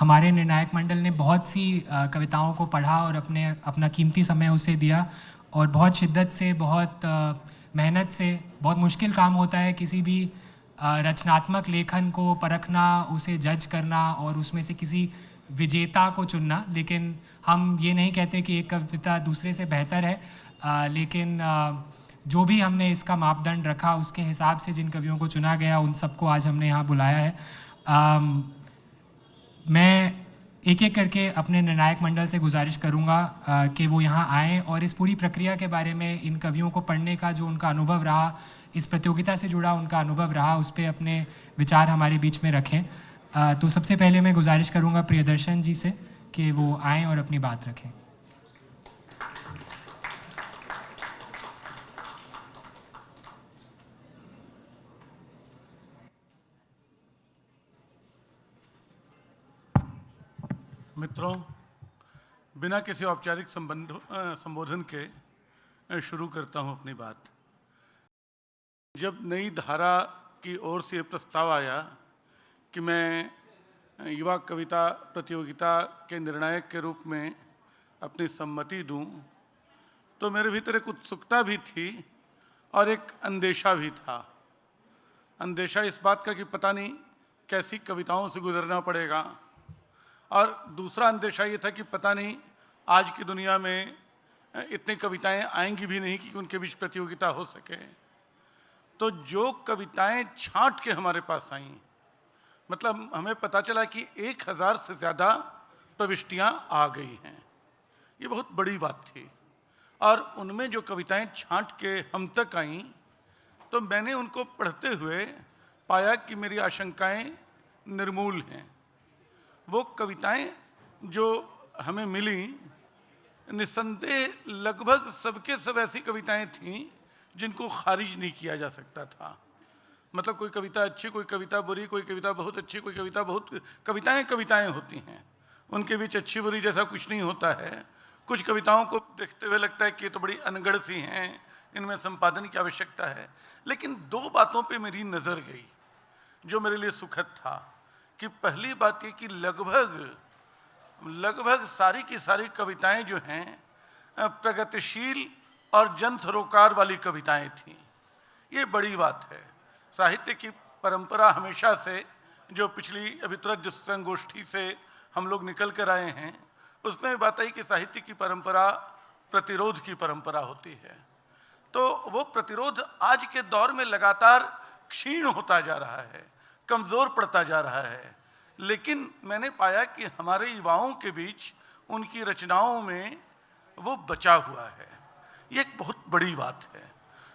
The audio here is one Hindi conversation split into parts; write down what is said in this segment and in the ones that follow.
हमारे निर्णायक मंडल ने बहुत सी कविताओं को पढ़ा और अपना कीमती समय उसे दिया और बहुत शिद्दत से, बहुत मेहनत से, बहुत मुश्किल काम होता है किसी भी रचनात्मक लेखन को परखना, उसे जज करना और उसमें से किसी विजेता को चुनना। लेकिन हम ये नहीं कहते कि एक कविता दूसरे से बेहतर है, लेकिन जो भी हमने इसका मापदंड रखा उसके हिसाब से जिन कवियों को चुना गया उन सबको आज हमने यहाँ बुलाया है। मैं एक एक करके अपने निर्णायक मंडल से गुजारिश करूँगा कि वो यहाँ आएँ और इस पूरी प्रक्रिया के बारे में, इन कवियों को पढ़ने का जो उनका अनुभव रहा, इस प्रतियोगिता से जुड़ा उनका अनुभव रहा, उस पर अपने विचार हमारे बीच में रखें। तो सबसे पहले मैं गुजारिश करूँगा प्रियदर्शन जी से कि वो आएँ और अपनी बात रखें। मित्रों, बिना किसी औपचारिक संबोधन के शुरू करता हूं अपनी बात। जब नई धारा की ओर से प्रस्ताव आया कि मैं युवा कविता प्रतियोगिता के निर्णायक के रूप में अपनी सम्मति दूं, तो मेरे भीतर एक उत्सुकता भी थी और एक अंदेशा भी था। अंदेशा इस बात का कि पता नहीं कैसी कविताओं से गुजरना पड़ेगा, और दूसरा अंदेशा ये था कि पता नहीं आज की दुनिया में इतनी कविताएं आएंगी भी नहीं कि उनके बीच प्रतियोगिता हो सके। तो जो कविताएं छांट के हमारे पास आईं, मतलब हमें पता चला कि 1000 से ज़्यादा प्रविष्टियां आ गई हैं। ये बहुत बड़ी बात थी। और उनमें जो कविताएं छांट के हम तक आईं, तो मैंने उनको पढ़ते हुए पाया कि मेरी आशंकाएं निर्मूल हैं। वो कविताएं जो हमें मिली, निस्संदेह लगभग सबके सब ऐसी कविताएं थीं जिनको खारिज नहीं किया जा सकता था। मतलब कोई कविता अच्छी, कोई कविता बुरी, कोई कविता बहुत अच्छी, कोई कविता बहुत, कविताएं होती हैं, उनके बीच अच्छी बुरी जैसा कुछ नहीं होता है। कुछ कविताओं को देखते हुए लगता है कि ये तो बड़ी अनगढ़ सी हैं, इनमें संपादन की आवश्यकता है। लेकिन दो बातों पे मेरी नज़र गई जो मेरे लिए सुखद था। कि पहली बात ये कि लगभग सारी की सारी कविताएं जो हैं प्रगतिशील और जन सरोकार वाली कविताएं थीं। ये बड़ी बात है। साहित्य की परंपरा हमेशा से, जो पिछली अभितरज संगोष्ठी से हम लोग निकल कर आए हैं, उसमें बात आई कि साहित्य की परंपरा प्रतिरोध की परंपरा होती है। तो वो प्रतिरोध आज के दौर में लगातार क्षीण होता जा रहा है, कमज़ोर पड़ता जा रहा है। लेकिन मैंने पाया कि हमारे युवाओं के बीच उनकी रचनाओं में वो बचा हुआ है। ये एक बहुत बड़ी बात है।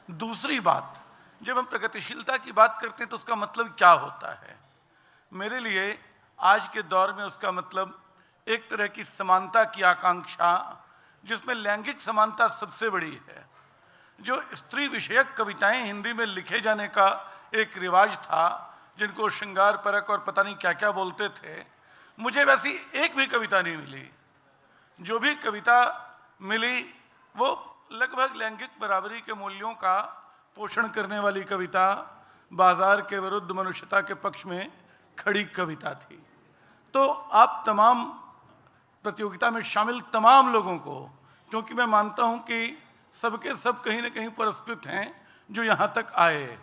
दूसरी बात, जब हम प्रगतिशीलता की बात करते हैं तो उसका मतलब क्या होता है? मेरे लिए आज के दौर में उसका मतलब एक तरह की समानता की आकांक्षा, जिसमें लैंगिक समानता सबसे बड़ी है। जो स्त्री विषयक कविताएं हिंदी में लिखे जाने का एक रिवाज था, जिनको श्रृंगार परक और पता नहीं क्या क्या बोलते थे, मुझे वैसी एक भी कविता नहीं मिली। जो भी कविता मिली वो लगभग लैंगिक बराबरी के मूल्यों का पोषण करने वाली कविता, बाजार के विरुद्ध मनुष्यता के पक्ष में खड़ी कविता थी। तो आप तमाम प्रतियोगिता में शामिल तमाम लोगों को, क्योंकि मैं मानता हूं कि सबके सब कहीं ना कहीं पुरस्कृत हैं जो यहाँ तक आए,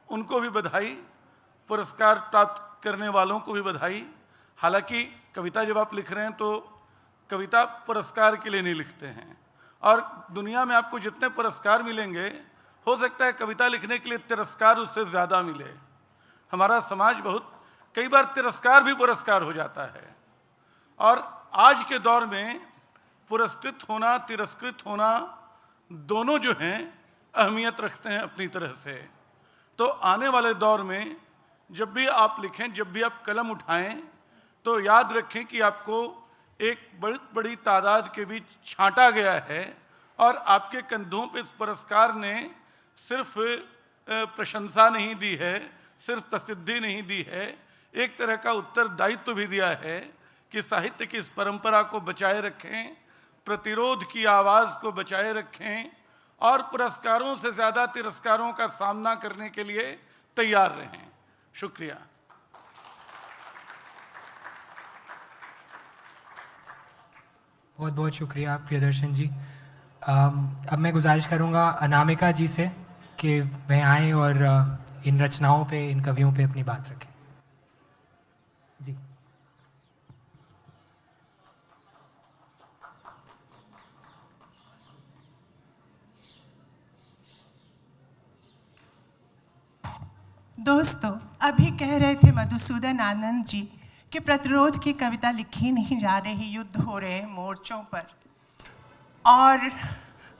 उनको भी बधाई, पुरस्कार प्राप्त करने वालों को भी बधाई। हालांकि कविता जब आप लिख रहे हैं तो कविता पुरस्कार के लिए नहीं लिखते हैं, और दुनिया में आपको जितने पुरस्कार मिलेंगे, हो सकता है कविता लिखने के लिए तिरस्कार उससे ज़्यादा मिले। हमारा समाज बहुत कई बार तिरस्कार भी पुरस्कार हो जाता है। और आज के दौर में पुरस्कृत होना, तिरस्कृत होना, दोनों जो हैं अहमियत रखते हैं अपनी तरह से। तो आने वाले दौर में जब भी आप लिखें, जब भी आप कलम उठाएं, तो याद रखें कि आपको एक बड़ी तादाद के बीच छांटा गया है, और आपके कंधों पे पुरस्कार ने सिर्फ प्रशंसा नहीं दी है, सिर्फ प्रसिद्धि नहीं दी है, एक तरह का उत्तरदायित्व भी दिया है कि साहित्य की इस परंपरा को बचाए रखें, प्रतिरोध की आवाज़ को बचाए रखें, और पुरस्कारों से ज़्यादा तिरस्कारों का सामना करने के लिए तैयार रहें। शुक्रिया। बहुत बहुत शुक्रिया प्रियदर्शन जी। अब मैं गुजारिश करूँगा अनामिका जी से कि वह आएँ और इन रचनाओं पे, इन कवियों पे अपनी बात रखें। जी। दोस्तों, अभी कह रहे थे मधुसूदन आनंद जी कि प्रतिरोध की कविता लिखी नहीं जा रही, युद्ध हो रहे हैं मोर्चों पर, और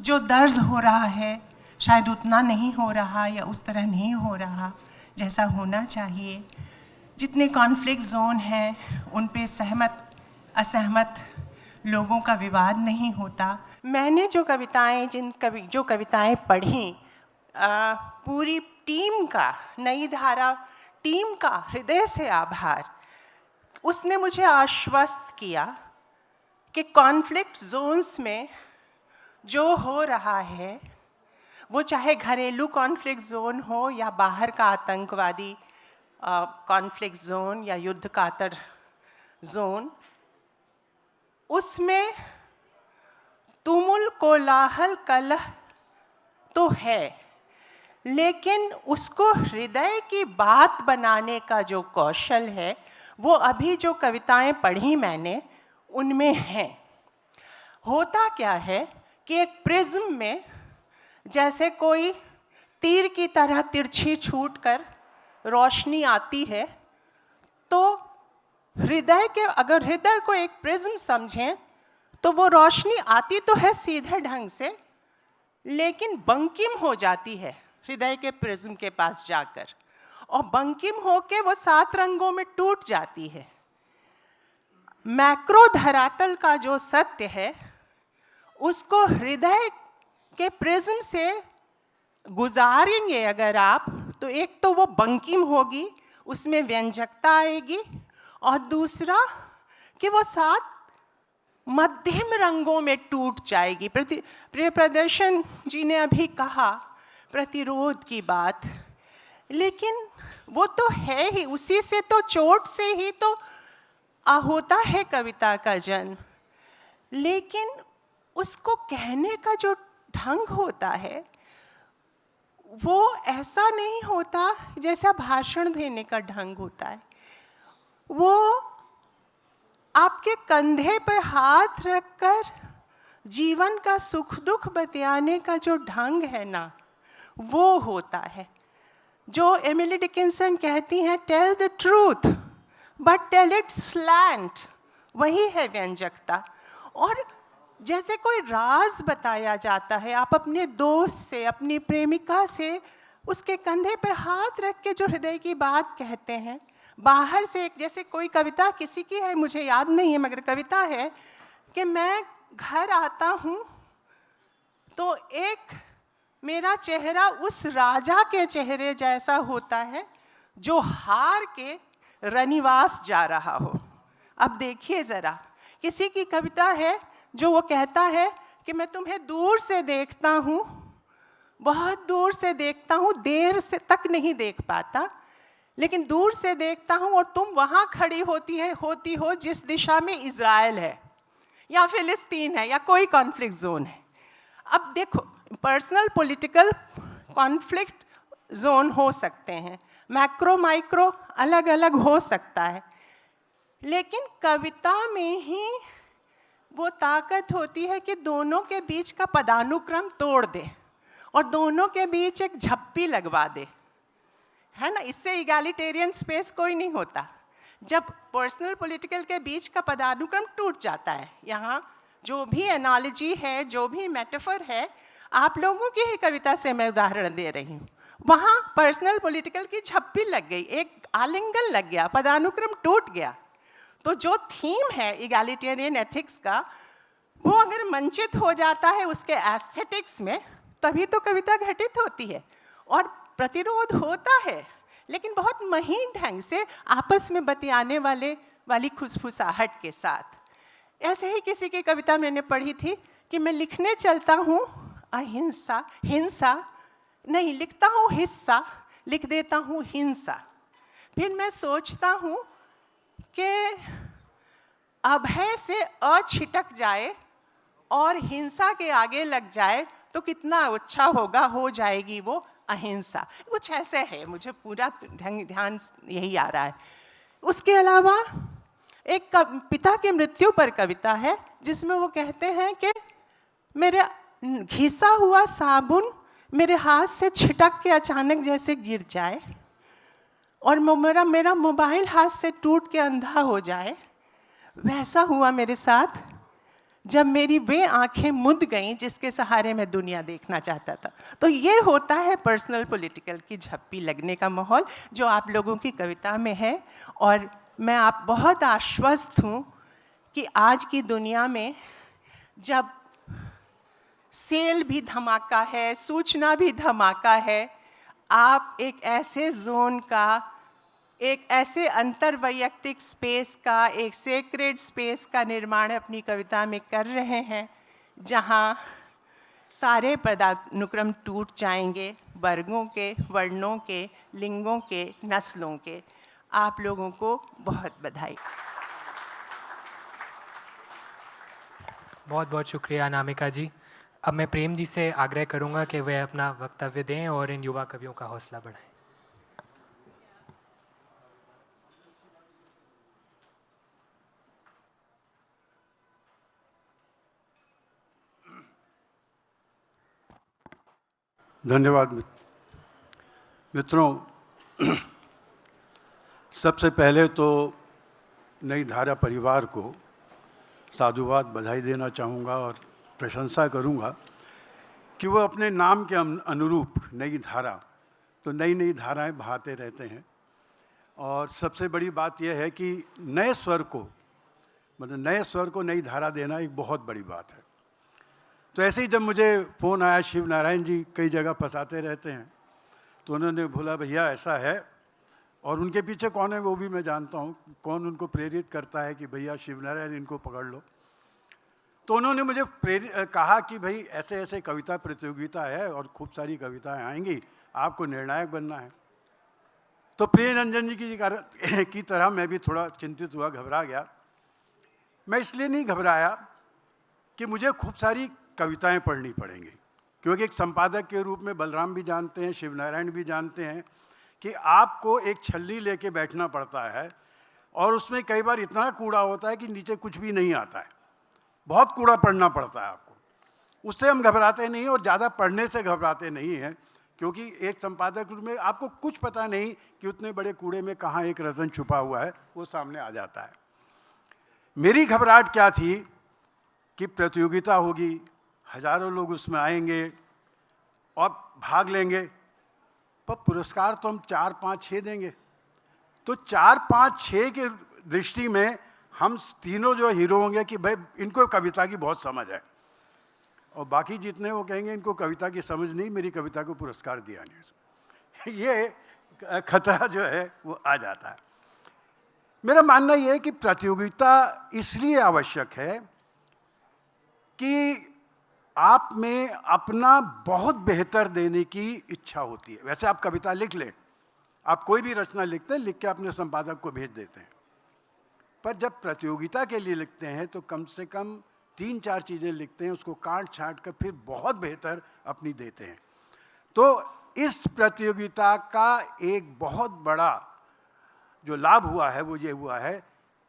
जो दर्ज हो रहा है शायद उतना नहीं हो रहा या उस तरह नहीं हो रहा जैसा होना चाहिए। जितने कॉन्फ्लिक्ट जोन हैं उन पे सहमत असहमत लोगों का विवाद नहीं होता। मैंने जो कविताएं पढ़ी, पूरी टीम का, नई धारा टीम का हृदय से आभार। उसने मुझे आश्वस्त किया कि कॉन्फ्लिक्ट जोन्स में जो हो रहा है, वो चाहे घरेलू कॉन्फ्लिक्ट जोन हो या बाहर का आतंकवादी कॉन्फ्लिक्ट जोन या युद्ध कातर जोन, उसमें तुमुल कोलाहल कलह तो है, लेकिन उसको हृदय की बात बनाने का जो कौशल है वो अभी जो कविताएं पढ़ी मैंने उनमें है। होता क्या है कि एक प्रिज्म में जैसे कोई तीर की तरह तिरछी छूटकर रोशनी आती है, तो अगर हृदय को एक प्रिज्म समझें तो वो रोशनी आती तो है सीधे ढंग से, लेकिन बंकिम हो जाती है हृदय के प्रिज्म के पास जाकर, और बंकिम होके वो 7 रंगों में टूट जाती है। मैक्रो धरातल का जो सत्य है उसको हृदय के प्रिज्म से गुजारेंगे अगर आप, तो एक तो वो बंकिम होगी, उसमें व्यंजकता आएगी, और दूसरा कि वो 7 मध्यम रंगों में टूट जाएगी। प्रियदर्शन जी ने अभी कहा प्रतिरोध की बात, लेकिन वो तो है ही, उसी से तो, चोट से ही तो होता है कविता का जन्म। लेकिन उसको कहने का जो ढंग होता है वो ऐसा नहीं होता जैसा भाषण देने का ढंग होता है। वो आपके कंधे पे हाथ रखकर जीवन का सुख दुख बतियाने का जो ढंग है ना, वो होता है। जो एमिली डिकिंसन कहती हैं, tell the truth but tell it slant, वही है व्यंजकता। और जैसे कोई राज बताया जाता है, आप अपने दोस्त से, अपनी प्रेमिका से उसके कंधे पे हाथ रख के जो हृदय की बात कहते हैं, बाहर से जैसे कोई कविता किसी की है, मुझे याद नहीं है, मगर कविता है कि मैं घर आता हूँ तो एक मेरा चेहरा उस राजा के चेहरे जैसा होता है जो हार के रनिवास जा रहा हो। अब देखिए ज़रा, किसी की कविता है जो वो कहता है कि मैं तुम्हें दूर से देखता हूँ, बहुत दूर से देखता हूँ, देर से तक नहीं देख पाता, लेकिन दूर से देखता हूँ और तुम वहाँ खड़ी होती हो जिस दिशा में इज़राइल है या फिलिस्तीन है या कोई कॉन्फ्लिक्ट जोन है। अब देखो, पर्सनल पॉलिटिकल कॉन्फ्लिक्ट जोन हो सकते हैं, मैक्रो माइक्रो अलग अलग हो सकता है, लेकिन कविता में ही वो ताकत होती है कि दोनों के बीच का पदानुक्रम तोड़ दे और दोनों के बीच एक झप्पी लगवा दे, है ना। इससे इगैलिटेरियन स्पेस कोई नहीं होता। जब पर्सनल पॉलिटिकल के बीच का पदानुक्रम टूट जाता है, यहाँ जो भी एनालॉजी है, जो भी मेटाफर है, आप लोगों की ही कविता से मैं उदाहरण दे रही हूँ, वहाँ पर्सनल पॉलिटिकल की झप्पी लग गई, एक आलिंगन लग गया, पदानुक्रम टूट गया। तो जो थीम है इगैलिटेरियन एथिक्स का, वो अगर मंचित हो जाता है उसके एस्थेटिक्स में, तभी तो कविता घटित होती है। और प्रतिरोध होता है, लेकिन बहुत महीन ढंग से, आपस में बतियाने वाली खुसफुसाहट के साथ। ऐसे ही किसी की कविता मैंने पढ़ी थी कि मैं लिखने चलता हूँ अहिंसा, हिंसा नहीं, लिखता हूँ हिस्सा, लिख देता हूँ हिंसा। फिर मैं सोचता हूँ कि अभय से अछिटक जाए और हिंसा के आगे लग जाए तो कितना अच्छा होगा, हो जाएगी वो अहिंसा। कुछ ऐसे है, मुझे पूरा ध्यान यही आ रहा है। उसके अलावा एक पिता की मृत्यु पर कविता है जिसमें वो कहते हैं कि मेरा घिसा हुआ साबुन मेरे हाथ से छिटक के अचानक जैसे गिर जाए और मेरा मोबाइल हाथ से टूट के अंधा हो जाए, वैसा हुआ मेरे साथ जब मेरी वे आंखें मुद गईं जिसके सहारे मैं दुनिया देखना चाहता था। तो ये होता है पर्सनल पॉलिटिकल की झप्पी लगने का माहौल जो आप लोगों की कविता में है। और मैं आप बहुत आश्वस्त हूँ कि आज की दुनिया में जब सेल भी धमाका है, सूचना भी धमाका है, आप एक ऐसे जोन का, एक ऐसे अंतर्वैयक्तिक स्पेस का, एक सेक्रेड स्पेस का निर्माण अपनी कविता में कर रहे हैं जहाँ सारे पदानुक्रम टूट जाएंगे, वर्गों के, वर्णों के, लिंगों के, नस्लों के। आप लोगों को बहुत बधाई। बहुत बहुत शुक्रिया अनामिका जी। अब मैं प्रेम जी से आग्रह करूंगा कि वे अपना वक्तव्य दें और इन युवा कवियों का हौसला बढ़ाएं। धन्यवाद मित्रों। सबसे पहले तो नई धारा परिवार को साधुवाद बधाई देना चाहूँगा और प्रशंसा करूँगा कि वो अपने नाम के अनुरूप नई धारा, तो नई नई धाराएं बहाते रहते हैं। और सबसे बड़ी बात यह है कि नए स्वर को, मतलब नए स्वर को नई धारा देना एक बहुत बड़ी बात है। तो ऐसे ही जब मुझे फ़ोन आया, शिव नारायण जी कई जगह फंसाते रहते हैं, तो उन्होंने बोला भैया ऐसा है, और उनके पीछे कौन है वो भी मैं जानता हूँ, कौन उनको प्रेरित करता है कि भैया शिव नारायण इनको पकड़ लो। तो उन्होंने मुझे कहा कि भाई ऐसे ऐसे कविता प्रतियोगिता है और खूब सारी कविताएं आएंगी, आपको निर्णायक बनना है। तो प्रिय रंजन जी की तरह मैं भी थोड़ा चिंतित हुआ, घबरा गया। मैं इसलिए नहीं घबराया कि मुझे खूब सारी कविताएं पढ़नी पड़ेंगी, क्योंकि एक संपादक के रूप में बलराम भी जानते हैं, शिव नारायण भी जानते हैं कि आपको एक छल्ली लेके बैठना पड़ता है और उसमें कई बार इतना कूड़ा होता है कि नीचे कुछ भी नहीं आता है, बहुत कूड़ा पढ़ना पड़ता है आपको। उससे हम घबराते नहीं और ज़्यादा पढ़ने से घबराते नहीं हैं, क्योंकि एक संपादक रूप में आपको कुछ पता नहीं कि उतने बड़े कूड़े में कहाँ एक रतन छुपा हुआ है, वो सामने आ जाता है। मेरी घबराहट क्या थी कि प्रतियोगिता होगी, हजारों लोग उसमें आएंगे और भाग लेंगे, पर पुरस्कार तो हम 4, 5, 6 देंगे। तो 4, 5, 6 के दृष्टि में हम तीनों जो हीरो होंगे कि भाई इनको कविता की बहुत समझ है, और बाकी जितने वो कहेंगे इनको कविता की समझ नहीं, मेरी कविता को पुरस्कार दिया नहीं। ये खतरा जो है वो आ जाता है। मेरा मानना ये है कि प्रतियोगिता इसलिए आवश्यक है कि आप में अपना बहुत बेहतर देने की इच्छा होती है। वैसे आप कविता लिख लें, आप कोई भी रचना लिखते हैं, लिख के अपने संपादक को भेज देते हैं, पर जब प्रतियोगिता के लिए लिखते हैं तो कम से कम 3-4 चीज़ें लिखते हैं, उसको काट छाट कर फिर बहुत बेहतर अपनी देते हैं। तो इस प्रतियोगिता का एक बहुत बड़ा जो लाभ हुआ है वो ये हुआ है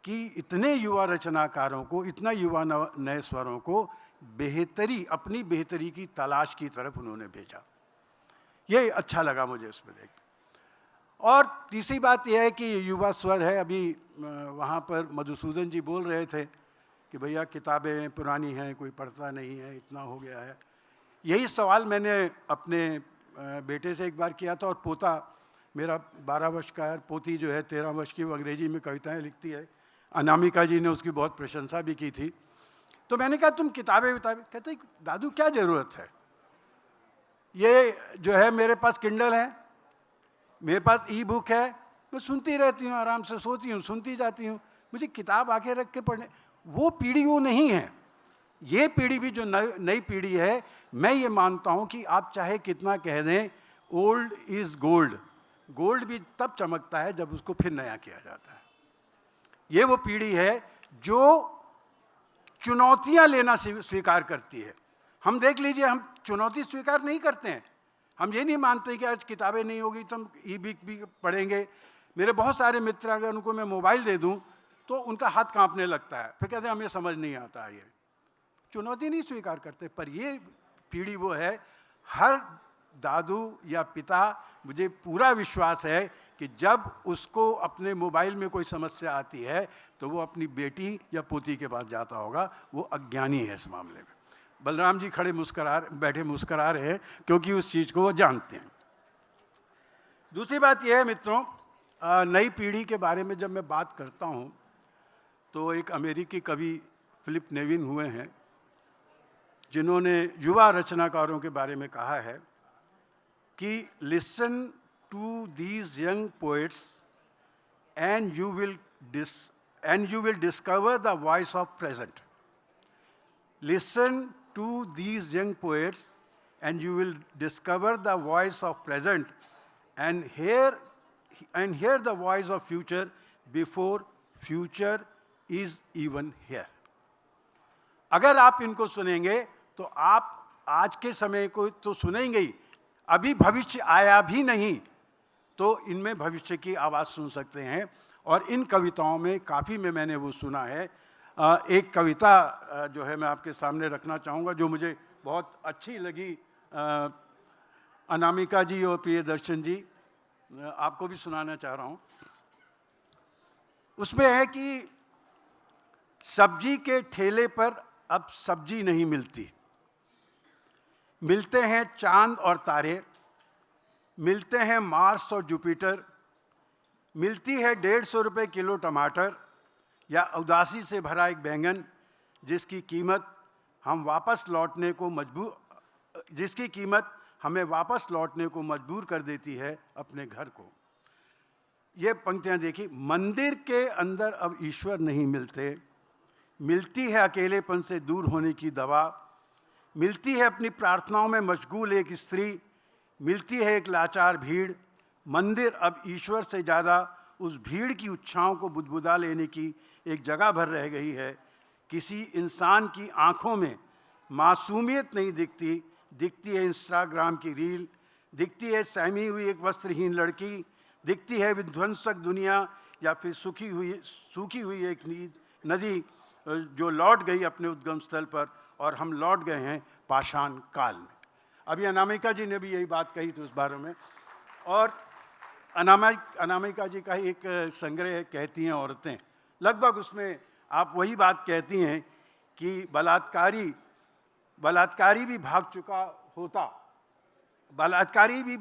कि इतने युवा रचनाकारों को, इतना युवा नए स्वरों को बेहतरी, अपनी बेहतरी की तलाश की तरफ उन्होंने भेजा। ये अच्छा लगा मुझे इसमें देख। और तीसरी बात यह है कि युवा स्वर है। अभी वहाँ पर मधुसूदन जी बोल रहे थे कि भैया किताबें पुरानी हैं, कोई पढ़ता नहीं है, इतना हो गया है। यही सवाल मैंने अपने बेटे से एक बार किया था, और पोता मेरा 12 वर्ष का है, पोती जो है 13 वर्ष की, वो अंग्रेजी में कविताएं लिखती है। अनामिका जी ने उसकी बहुत प्रशंसा भी की थी। तो मैंने कहा तुम किताबें, कहते दादू क्या ज़रूरत है, ये जो है मेरे पास किंडल है, मेरे पास ई बुक है, मैं सुनती रहती हूँ, आराम से सोती हूँ, सुनती जाती हूँ, मुझे किताब आके रख के पढ़ने। वो पीढ़ी वो नहीं है। ये पीढ़ी भी जो नई पीढ़ी है, मैं ये मानता हूँ कि आप चाहे कितना कह दें, ओल्ड इज़ गोल्ड, गोल्ड भी तब चमकता है जब उसको फिर नया किया जाता है। ये वो पीढ़ी है जो चुनौतियां लेना स्वीकार करती है। हम देख लीजिए, हम चुनौती स्वीकार नहीं करते हैं। हम ये नहीं मानते कि आज किताबें नहीं होगी तो हम ई-बुक भी पढ़ेंगे। मेरे बहुत सारे मित्र, अगर उनको मैं मोबाइल दे दूं तो उनका हाथ कांपने लगता है, फिर कहते हैं हमें समझ नहीं आता है। ये चुनौती नहीं स्वीकार करते। पर ये पीढ़ी वो है, हर दादू या पिता, मुझे पूरा विश्वास है कि जब उसको अपने मोबाइल में कोई समस्या आती है तो वो अपनी बेटी या पोती के पास जाता होगा। वो अज्ञानी है इस मामले में। बलराम जी खड़े बैठे मुस्करा रहे हैं क्योंकि उस चीज़ को वो जानते हैं। दूसरी बात यह है मित्रों, नई पीढ़ी के बारे में जब मैं बात करता हूँ तो एक अमेरिकी कवि फिलिप नेविन हुए हैं जिन्होंने युवा रचनाकारों के बारे में कहा है कि listen to these young poets and you will discover the voice of present. Listen to these young poets and you will discover the voice of present and hear the voice of future before future is even here। अगर आप इनको सुनेंगे तो आप आज के समय को तो सुनेंगे ही, अभी भविष्य आया भी नहीं तो इनमें भविष्य की आवाज़ सुन सकते हैं। और इन कविताओं में काफ़ी में मैंने वो सुना है। एक कविता जो है मैं आपके सामने रखना चाहूँगा जो मुझे बहुत अच्छी लगी। अनामिका जी और प्रियदर्शन जी, आपको भी सुनाना चाह रहा हूँ। उसमें है कि सब्जी के ठेले पर अब सब्जी नहीं मिलती, मिलते हैं चांद और तारे, मिलते हैं मार्स और जुपिटर, मिलती है 150 रुपये किलो टमाटर या उदासी से भरा एक बैंगन जिसकी कीमत हमें वापस लौटने को मजबूर कर देती है अपने घर को। ये पंक्तियाँ देखिए, मंदिर के अंदर अब ईश्वर नहीं मिलते, मिलती है अकेलेपन से दूर होने की दवा, मिलती है अपनी प्रार्थनाओं में मशगूल एक स्त्री, मिलती है एक लाचार भीड़। मंदिर अब ईश्वर से ज़्यादा उस भीड़ की इच्छाओं को बुदबुदा लेने की एक जगह भर रह गई है। किसी इंसान की आंखों में मासूमियत नहीं दिखती, दिखती है इंस्टाग्राम की रील, दिखती है सहमी हुई एक वस्त्रहीन लड़की, दिखती है विध्वंसक दुनिया या फिर सूखी हुई एक नदी जो लौट गई अपने उद्गम स्थल पर और हम लौट गए हैं पाषाण काल में। अभी अनामिका जी ने भी यही बात कही थी उस बारे में। और अनामिका जी का एक संग्रह है, कहती हैं औरतें, लगभग उसमें आप वही बात कहती हैं कि बलात्कारी भी भाग चुका होता, बलात्कारी भी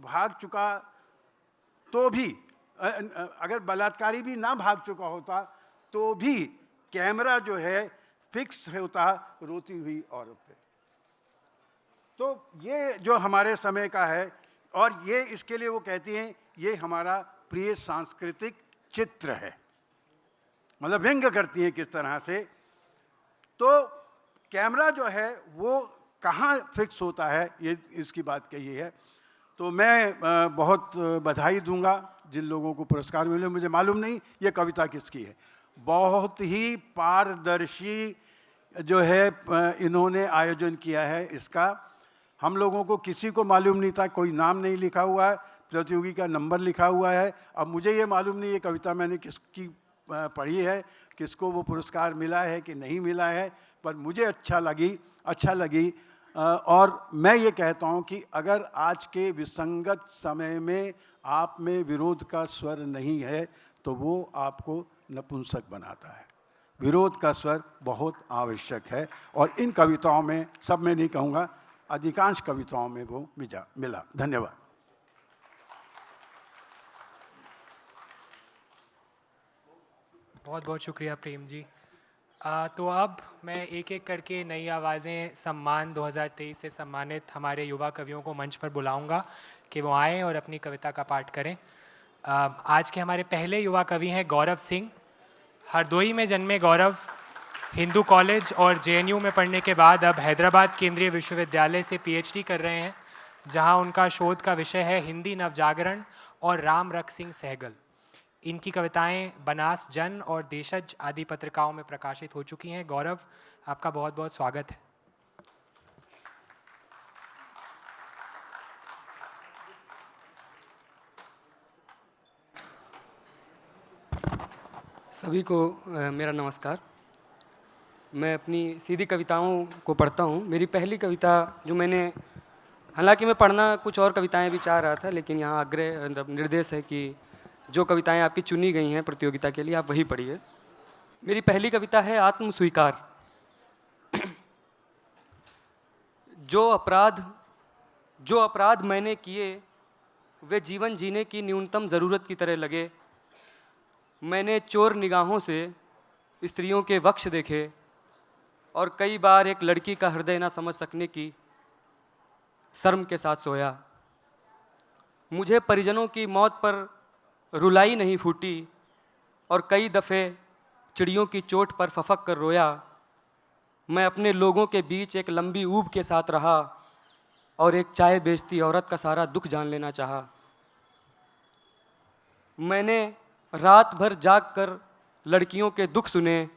भाग चुका तो भी, अगर बलात्कारी भी ना भाग चुका होता तो भी कैमरा जो है फिक्स होता रोती हुई औरत पे। तो ये जो हमारे समय का है और ये इसके लिए वो कहती हैं ये हमारा प्रिय सांस्कृतिक चित्र है, मतलब व्यंग्य करती हैं किस तरह से। तो कैमरा जो है वो कहाँ फिक्स होता है, ये इसकी बात कही है। तो मैं बहुत बधाई दूंगा जिन लोगों को पुरस्कार मिले। मुझे मालूम नहीं ये कविता किसकी है, बहुत ही पारदर्शी जो है इन्होंने आयोजन किया है इसका। हम लोगों को किसी को मालूम नहीं था, कोई नाम नहीं लिखा हुआ है, प्रतियोगी का नंबर लिखा हुआ है। अब मुझे ये मालूम नहीं ये कविता मैंने किसकी पढ़ी है, किसको वो पुरस्कार मिला है कि नहीं मिला है, पर मुझे अच्छा लगी। और मैं ये कहता हूँ कि अगर आज के विसंगत समय में आप में विरोध का स्वर नहीं है तो वो आपको नपुंसक बनाता है। विरोध का स्वर बहुत आवश्यक है और इन कविताओं में, सब में नहीं कहूँगा, अधिकांश कविताओं में वो मिला। धन्यवाद। बहुत बहुत शुक्रिया प्रेम जी। तो अब मैं एक एक करके नई आवाज़ें सम्मान 2023 से सम्मानित हमारे युवा कवियों को मंच पर बुलाऊंगा कि वो आएँ और अपनी कविता का पाठ करें। आज के हमारे पहले युवा कवि हैं गौरव सिंह। हरदोई में जन्मे गौरव हिंदू कॉलेज और जेएनयू में पढ़ने के बाद अब हैदराबाद केंद्रीय विश्वविद्यालय से पीएचडी कर रहे हैं, जहां उनका शोध का विषय है हिंदी नवजागरण और राम रख सिंह सहगल। इनकी कविताएं बनास जन और देशज आदि पत्रिकाओं में प्रकाशित हो चुकी हैं। गौरव, आपका बहुत बहुत स्वागत है। सभी को मेरा नमस्कार। मैं अपनी सीधी कविताओं को पढ़ता हूँ। मेरी पहली कविता जो मैंने, हालांकि मैं पढ़ना कुछ और कविताएं भी चाह रहा था, लेकिन यहाँ आग्रह मतलब निर्देश है कि जो कविताएं आपकी चुनी गई हैं प्रतियोगिता के लिए, आप वही पढ़िए। मेरी पहली कविता है आत्म स्वीकार। जो अपराध मैंने किए वे जीवन जीने की न्यूनतम ज़रूरत की तरह लगे। मैंने चोर निगाहों से स्त्रियों के वक्ष देखे और कई बार एक लड़की का हृदय ना समझ सकने की शर्म के साथ सोया। मुझे परिजनों की मौत पर रुलाई नहीं फूटी और कई दफ़े चिड़ियों की चोट पर फफक कर रोया। मैं अपने लोगों के बीच एक लंबी ऊब के साथ रहा और एक चाय बेचती औरत का सारा दुख जान लेना चाहा। मैंने रात भर जाग कर लड़कियों के दुख सुने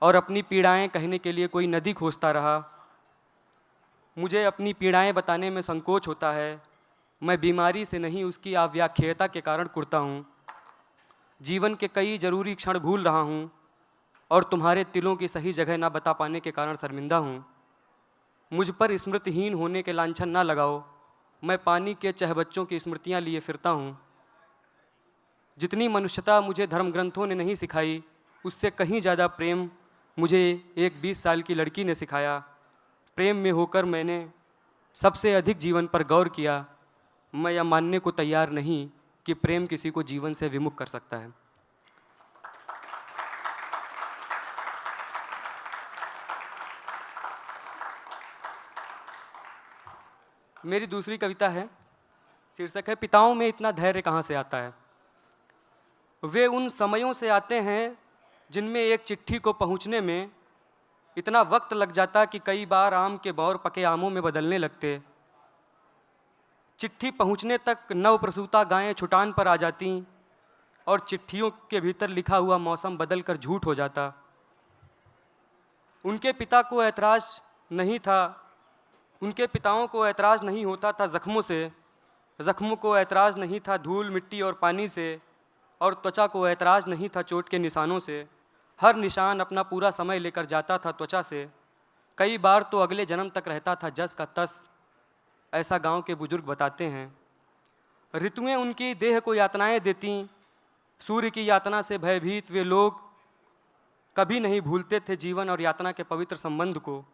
और अपनी पीड़ाएं कहने के लिए कोई नदी खोजता रहा। मुझे अपनी पीड़ाएं बताने में संकोच होता है। मैं बीमारी से नहीं, उसकी अव्याख्यता के कारण कुढ़ता हूँ। जीवन के कई जरूरी क्षण भूल रहा हूँ और तुम्हारे तिलों की सही जगह ना बता पाने के कारण शर्मिंदा हूँ। मुझ पर स्मृतिहीन होने के लांछन ना लगाओ। मैं पानी के चहबच्चों की स्मृतियाँ लिए फिरता हूँ। जितनी मनुष्यता मुझे धर्म ग्रंथों ने नहीं सिखाई, उससे कहीं ज़्यादा प्रेम मुझे एक 20 साल की लड़की ने सिखाया। प्रेम में होकर मैंने सबसे अधिक जीवन पर गौर किया। मैं यह मानने को तैयार नहीं कि प्रेम किसी को जीवन से विमुख कर सकता है। मेरी दूसरी कविता है, शीर्षक है पिताओं में इतना धैर्य कहाँ से आता है। वे उन समयों से आते हैं जिनमें एक चिट्ठी को पहुंचने में इतना वक्त लग जाता कि कई बार आम के बौर पके आमों में बदलने लगते। चिट्ठी पहुंचने तक नवप्रसूता गायें छुटान पर आ जाती और चिट्ठियों के भीतर लिखा हुआ मौसम बदल कर झूठ हो जाता। उनके पिता को ऐतराज़ नहीं था, उनके पिताओं को ऐतराज़ नहीं होता था ज़ख्मों से, ज़ख्मों को ऐतराज़ नहीं था धूल मिट्टी और पानी से, और त्वचा को ऐतराज़ नहीं था चोट के निशानों से। हर निशान अपना पूरा समय लेकर जाता था त्वचा से। कई बार तो अगले जन्म तक रहता था जस का तस, ऐसा गांव के बुजुर्ग बताते हैं। ऋतुएं उनकी देह को यातनाएं देती। सूर्य की यातना से भयभीत वे लोग कभी नहीं भूलते थे जीवन और यातना के पवित्र संबंध को,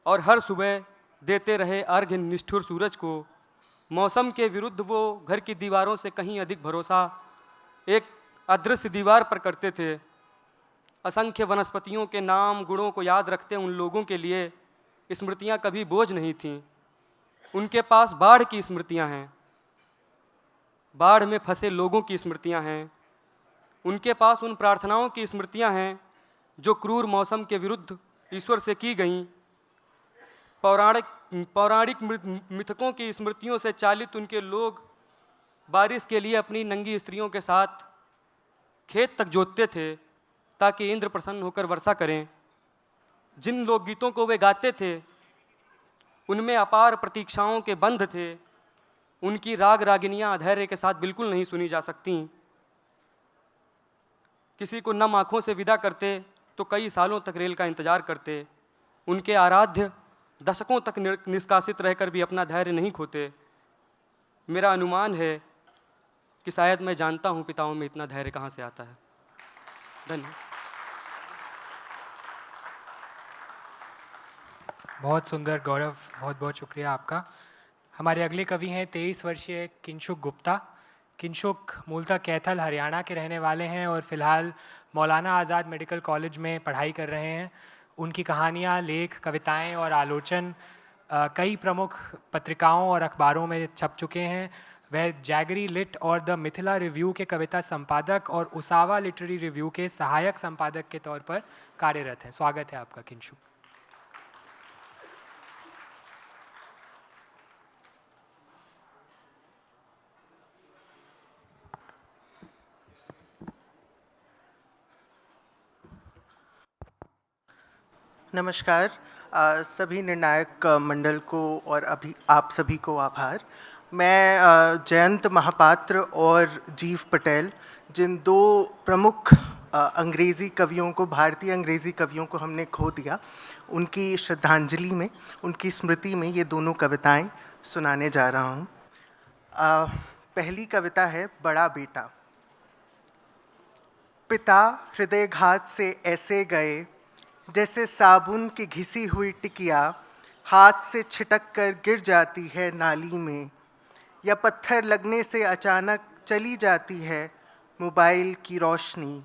और हर सुबह देते रहे अर्घ्य निष्ठुर सूरज को। मौसम के विरुद्ध वो घर की दीवारों से कहीं अधिक भरोसा एक अदृश्य दीवार पर करते थे। असंख्य वनस्पतियों के नाम गुणों को याद रखते उन लोगों के लिए स्मृतियाँ कभी बोझ नहीं थीं। उनके पास बाढ़ की स्मृतियाँ हैं, बाढ़ में फंसे लोगों की स्मृतियाँ हैं। उनके पास उन प्रार्थनाओं की स्मृतियाँ हैं जो क्रूर मौसम के विरुद्ध ईश्वर से की गईं। पौराणिक मिथकों की स्मृतियों से चालित उनके लोग बारिश के लिए अपनी नंगी स्त्रियों के साथ खेत तक जोतते थे ताकि इंद्र प्रसन्न होकर वर्षा करें। जिन लोकगीतों को वे गाते थे उनमें अपार प्रतीक्षाओं के बंध थे। उनकी राग रागिनियाँ धैर्य के साथ बिल्कुल नहीं सुनी जा सकती। किसी को नम आँखों से विदा करते तो कई सालों तक रेल का इंतजार करते। उनके आराध्य दशकों तक निष्कासित रहकर भी अपना धैर्य नहीं खोते। मेरा अनुमान है कि शायद मैं जानता हूँ पिताओं में इतना धैर्य कहाँ से आता है। धन्यवाद। बहुत सुंदर गौरव, बहुत बहुत शुक्रिया आपका। हमारे अगले कवि हैं 23 वर्षीय किंशुक गुप्ता। किंशुक मूलतः कैथल हरियाणा के रहने वाले हैं और फिलहाल मौलाना आज़ाद मेडिकल कॉलेज में पढ़ाई कर रहे हैं। उनकी कहानियाँ, लेख, कविताएं और आलोचन कई प्रमुख पत्रिकाओं और अखबारों में छप चुके हैं। वह जैगरी लिट और द मिथिला रिव्यू के कविता संपादक और उसावा लिटरेरी रिव्यू के सहायक संपादक के तौर पर कार्यरत हैं। स्वागत है आपका किंशुक। नमस्कार। सभी निर्णायक मंडल को और अभी आप सभी को आभार। मैं जयंत महापात्र और जीव पटेल, जिन दो प्रमुख अंग्रेज़ी कवियों को, भारतीय अंग्रेज़ी कवियों को हमने खो दिया, उनकी श्रद्धांजलि में, उनकी स्मृति में ये दोनों कविताएं सुनाने जा रहा हूँ। पहली कविता है बड़ा बेटा। पिता हृदयघात से ऐसे गए जैसे साबुन की घिसी हुई टिकिया हाथ से छिटक कर गिर जाती है नाली में, या पत्थर लगने से अचानक चली जाती है मोबाइल की रोशनी।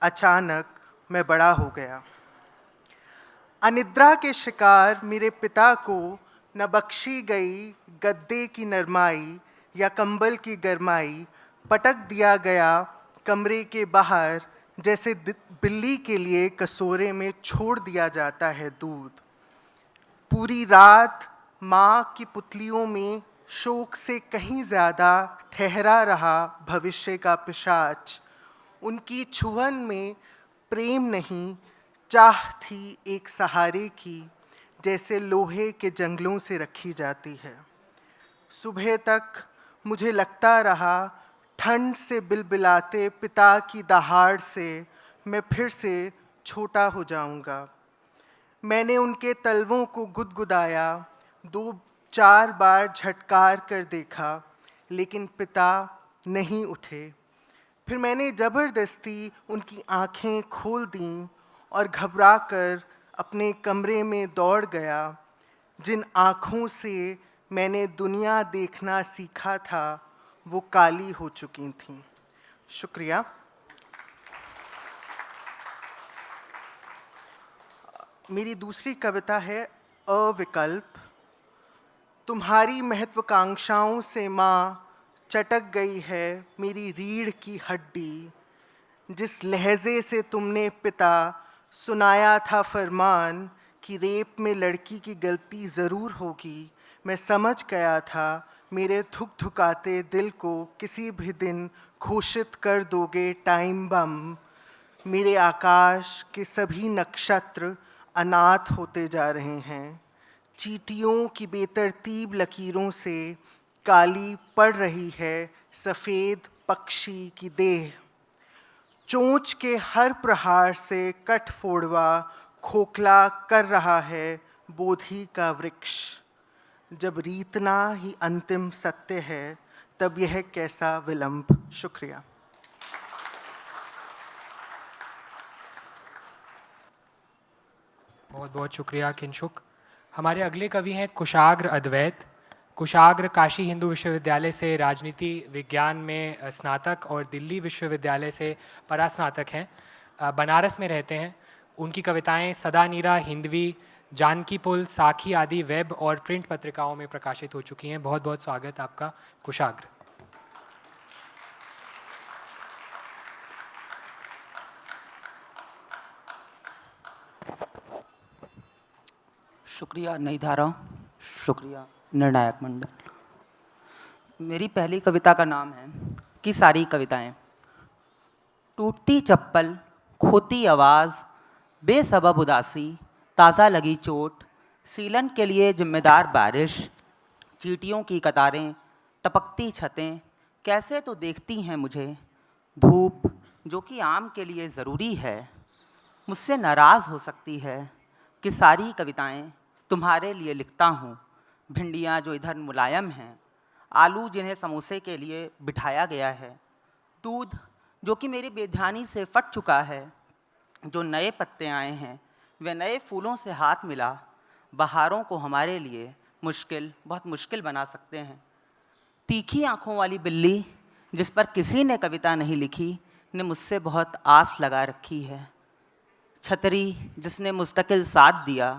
अचानक मैं बड़ा हो गया। अनिद्रा के शिकार मेरे पिता को न बख्शी गई गद्दे की नरमाई या कंबल की गरमाई, पटक दिया गया कमरे के बाहर जैसे बिल्ली के लिए कटोरे में छोड़ दिया जाता है दूध। पूरी रात माँ की पुतलियों में शोक से कहीं ज़्यादा ठहरा रहा भविष्य का पिशाच। उनकी छुअन में प्रेम नहीं, चाह थी एक सहारे की, जैसे लोहे के जंगलों से रखी जाती है। सुबह तक मुझे लगता रहा ठंड से बिलबिलाते पिता की दहाड़ से मैं फिर से छोटा हो जाऊंगा। मैंने उनके तलवों को गुदगुदाया, 2-4 बार झटकार कर देखा, लेकिन पिता नहीं उठे। फिर मैंने ज़बरदस्ती उनकी आँखें खोल दीं और घबराकर अपने कमरे में दौड़ गया। जिन आँखों से मैंने दुनिया देखना सीखा था वो काली हो चुकी थीं। शुक्रिया। मेरी दूसरी कविता है अविकल्प। तुम्हारी महत्वाकांक्षाओं से माँ चटक गई है मेरी रीढ़ की हड्डी। जिस लहजे से तुमने पिता सुनाया था फरमान कि रेप में लड़की की गलती ज़रूर होगी, मैं समझ गया था मेरे धुकधुकाते दिल को किसी भी दिन घोषित कर दोगे टाइम बम। मेरे आकाश के सभी नक्षत्र अनाथ होते जा रहे हैं। चींटियों की बेतरतीब लकीरों से काली पड़ रही है सफ़ेद पक्षी की देह। चोंच के हर प्रहार से कठफोड़वा खोखला कर रहा है बोधि का वृक्ष। जब रीतना ही अंतिम सत्य है तब यह कैसा विलंब। शुक्रिया। बहुत बहुत शुक्रिया किंशुक। हमारे अगले कवि हैं कुशाग्र अद्वैत। कुशाग्र काशी हिंदू विश्वविद्यालय से राजनीति विज्ञान में स्नातक और दिल्ली विश्वविद्यालय से परास्नातक हैं। बनारस में रहते हैं। उनकी कविताएं सदा नीरा, हिंदवी, जानकी पुल, साखी आदि वेब और प्रिंट पत्रिकाओं में प्रकाशित हो चुकी हैं। बहुत बहुत स्वागत आपका कुशाग्र। शुक्रिया नई धारा, शुक्रिया निर्णायक मंडल। मेरी पहली कविता का नाम है कि सारी कविताएं। टूटती चप्पल, खोती आवाज़, बेसबब उदासी, ताज़ा लगी चोट, सीलन के लिए जिम्मेदार बारिश, चींटियों की कतारें, टपकती छतें, कैसे तो देखती हैं मुझे। धूप जो कि आम के लिए ज़रूरी है, मुझसे नाराज़ हो सकती है कि सारी कविताएं तुम्हारे लिए लिखता हूँ। भिंडियाँ जो इधर मुलायम हैं, आलू जिन्हें समोसे के लिए बिठाया गया है, दूध जो कि मेरी बेध्यानी से फट चुका है, जो नए पत्ते आए हैं वे नए फूलों से हाथ मिला बहारों को हमारे लिए मुश्किल, बहुत मुश्किल बना सकते हैं। तीखी आँखों वाली बिल्ली जिस पर किसी ने कविता नहीं लिखी ने मुझसे बहुत आस लगा रखी है। छतरी जिसने मुस्तकिल साथ दिया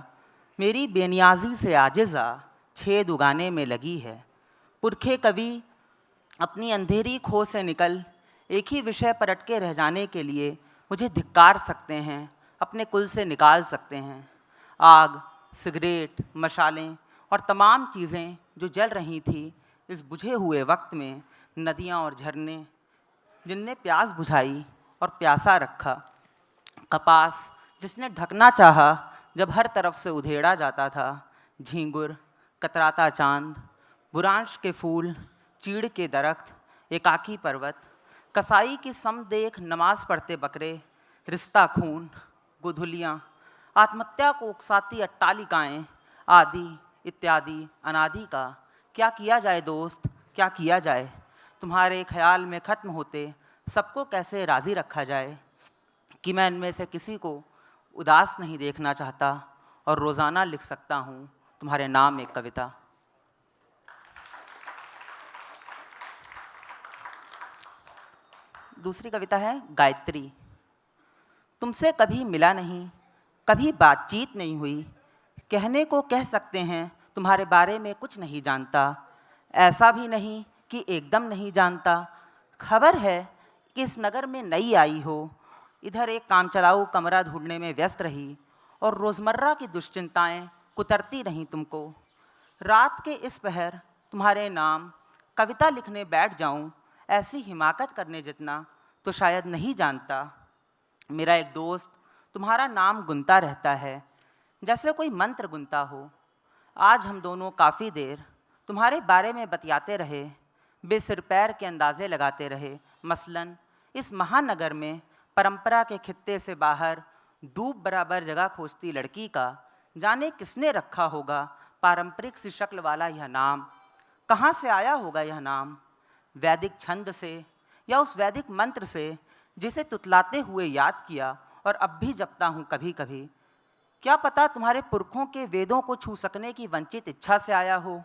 मेरी बेनियाजी से आजिज़ा छेद उगाने में लगी है। पुरखे कवि अपनी अंधेरी खो से निकल एक ही विषय पर अटके रह जाने के लिए मुझे धिक्कार सकते हैं, अपने कुल से निकाल सकते हैं। आग, सिगरेट, मशालें और तमाम चीज़ें जो जल रही थी इस बुझे हुए वक्त में, नदियाँ और झरने जिनने प्यास बुझाई और प्यासा रखा, कपास जिसने ढकना चाहा जब हर तरफ से उधेड़ा जाता था, झींगुर, कतराता चांद, बुरांश के फूल, चीड़ के दरख्त, एकाकी पर्वत, कसाई की सम देख नमाज पढ़ते बकरे, रिश्ता खून, गोधुलियाँ, आत्महत्या को उकसाती अट्टालिकाएँ, आदि इत्यादि अनादि का क्या किया जाए दोस्त, क्या किया जाए। तुम्हारे ख्याल में ख़त्म होते सबको कैसे राज़ी रखा जाए कि मैं इनमें से किसी को उदास नहीं देखना चाहता और रोज़ाना लिख सकता हूँ तुम्हारे नाम एक कविता। दूसरी कविता है गायत्री। तुमसे कभी मिला नहीं, कभी बातचीत नहीं हुई, कहने को कह सकते हैं तुम्हारे बारे में कुछ नहीं जानता। ऐसा भी नहीं कि एकदम नहीं जानता, खबर है कि इस नगर में नई आई हो, इधर एक कामचलाऊ कमरा ढूंढने में व्यस्त रही और रोज़मर्रा की दुश्चिंताएं कुतरती रहीं तुमको। रात के इस पहर तुम्हारे नाम कविता लिखने बैठ जाऊं, ऐसी हिमाकत करने जितना तो शायद नहीं जानता। मेरा एक दोस्त तुम्हारा नाम गुनता रहता है, जैसे कोई मंत्र गुनता हो। आज हम दोनों काफ़ी देर तुम्हारे बारे में बतियाते रहे, बेसिर पैर के अंदाज़े लगाते रहे। मसलन इस महानगर में परंपरा के खित्ते से बाहर दूब बराबर जगह खोजती लड़की का जाने किसने रखा होगा पारंपरिक सी शक्ल वाला यह नाम। कहाँ से आया होगा यह नाम, वैदिक छंद से या उस वैदिक मंत्र से जिसे तुतलाते हुए याद किया और अब भी जपता हूँ कभी कभी। क्या पता तुम्हारे पुरखों के वेदों को छू सकने की वंचित इच्छा से आया हो,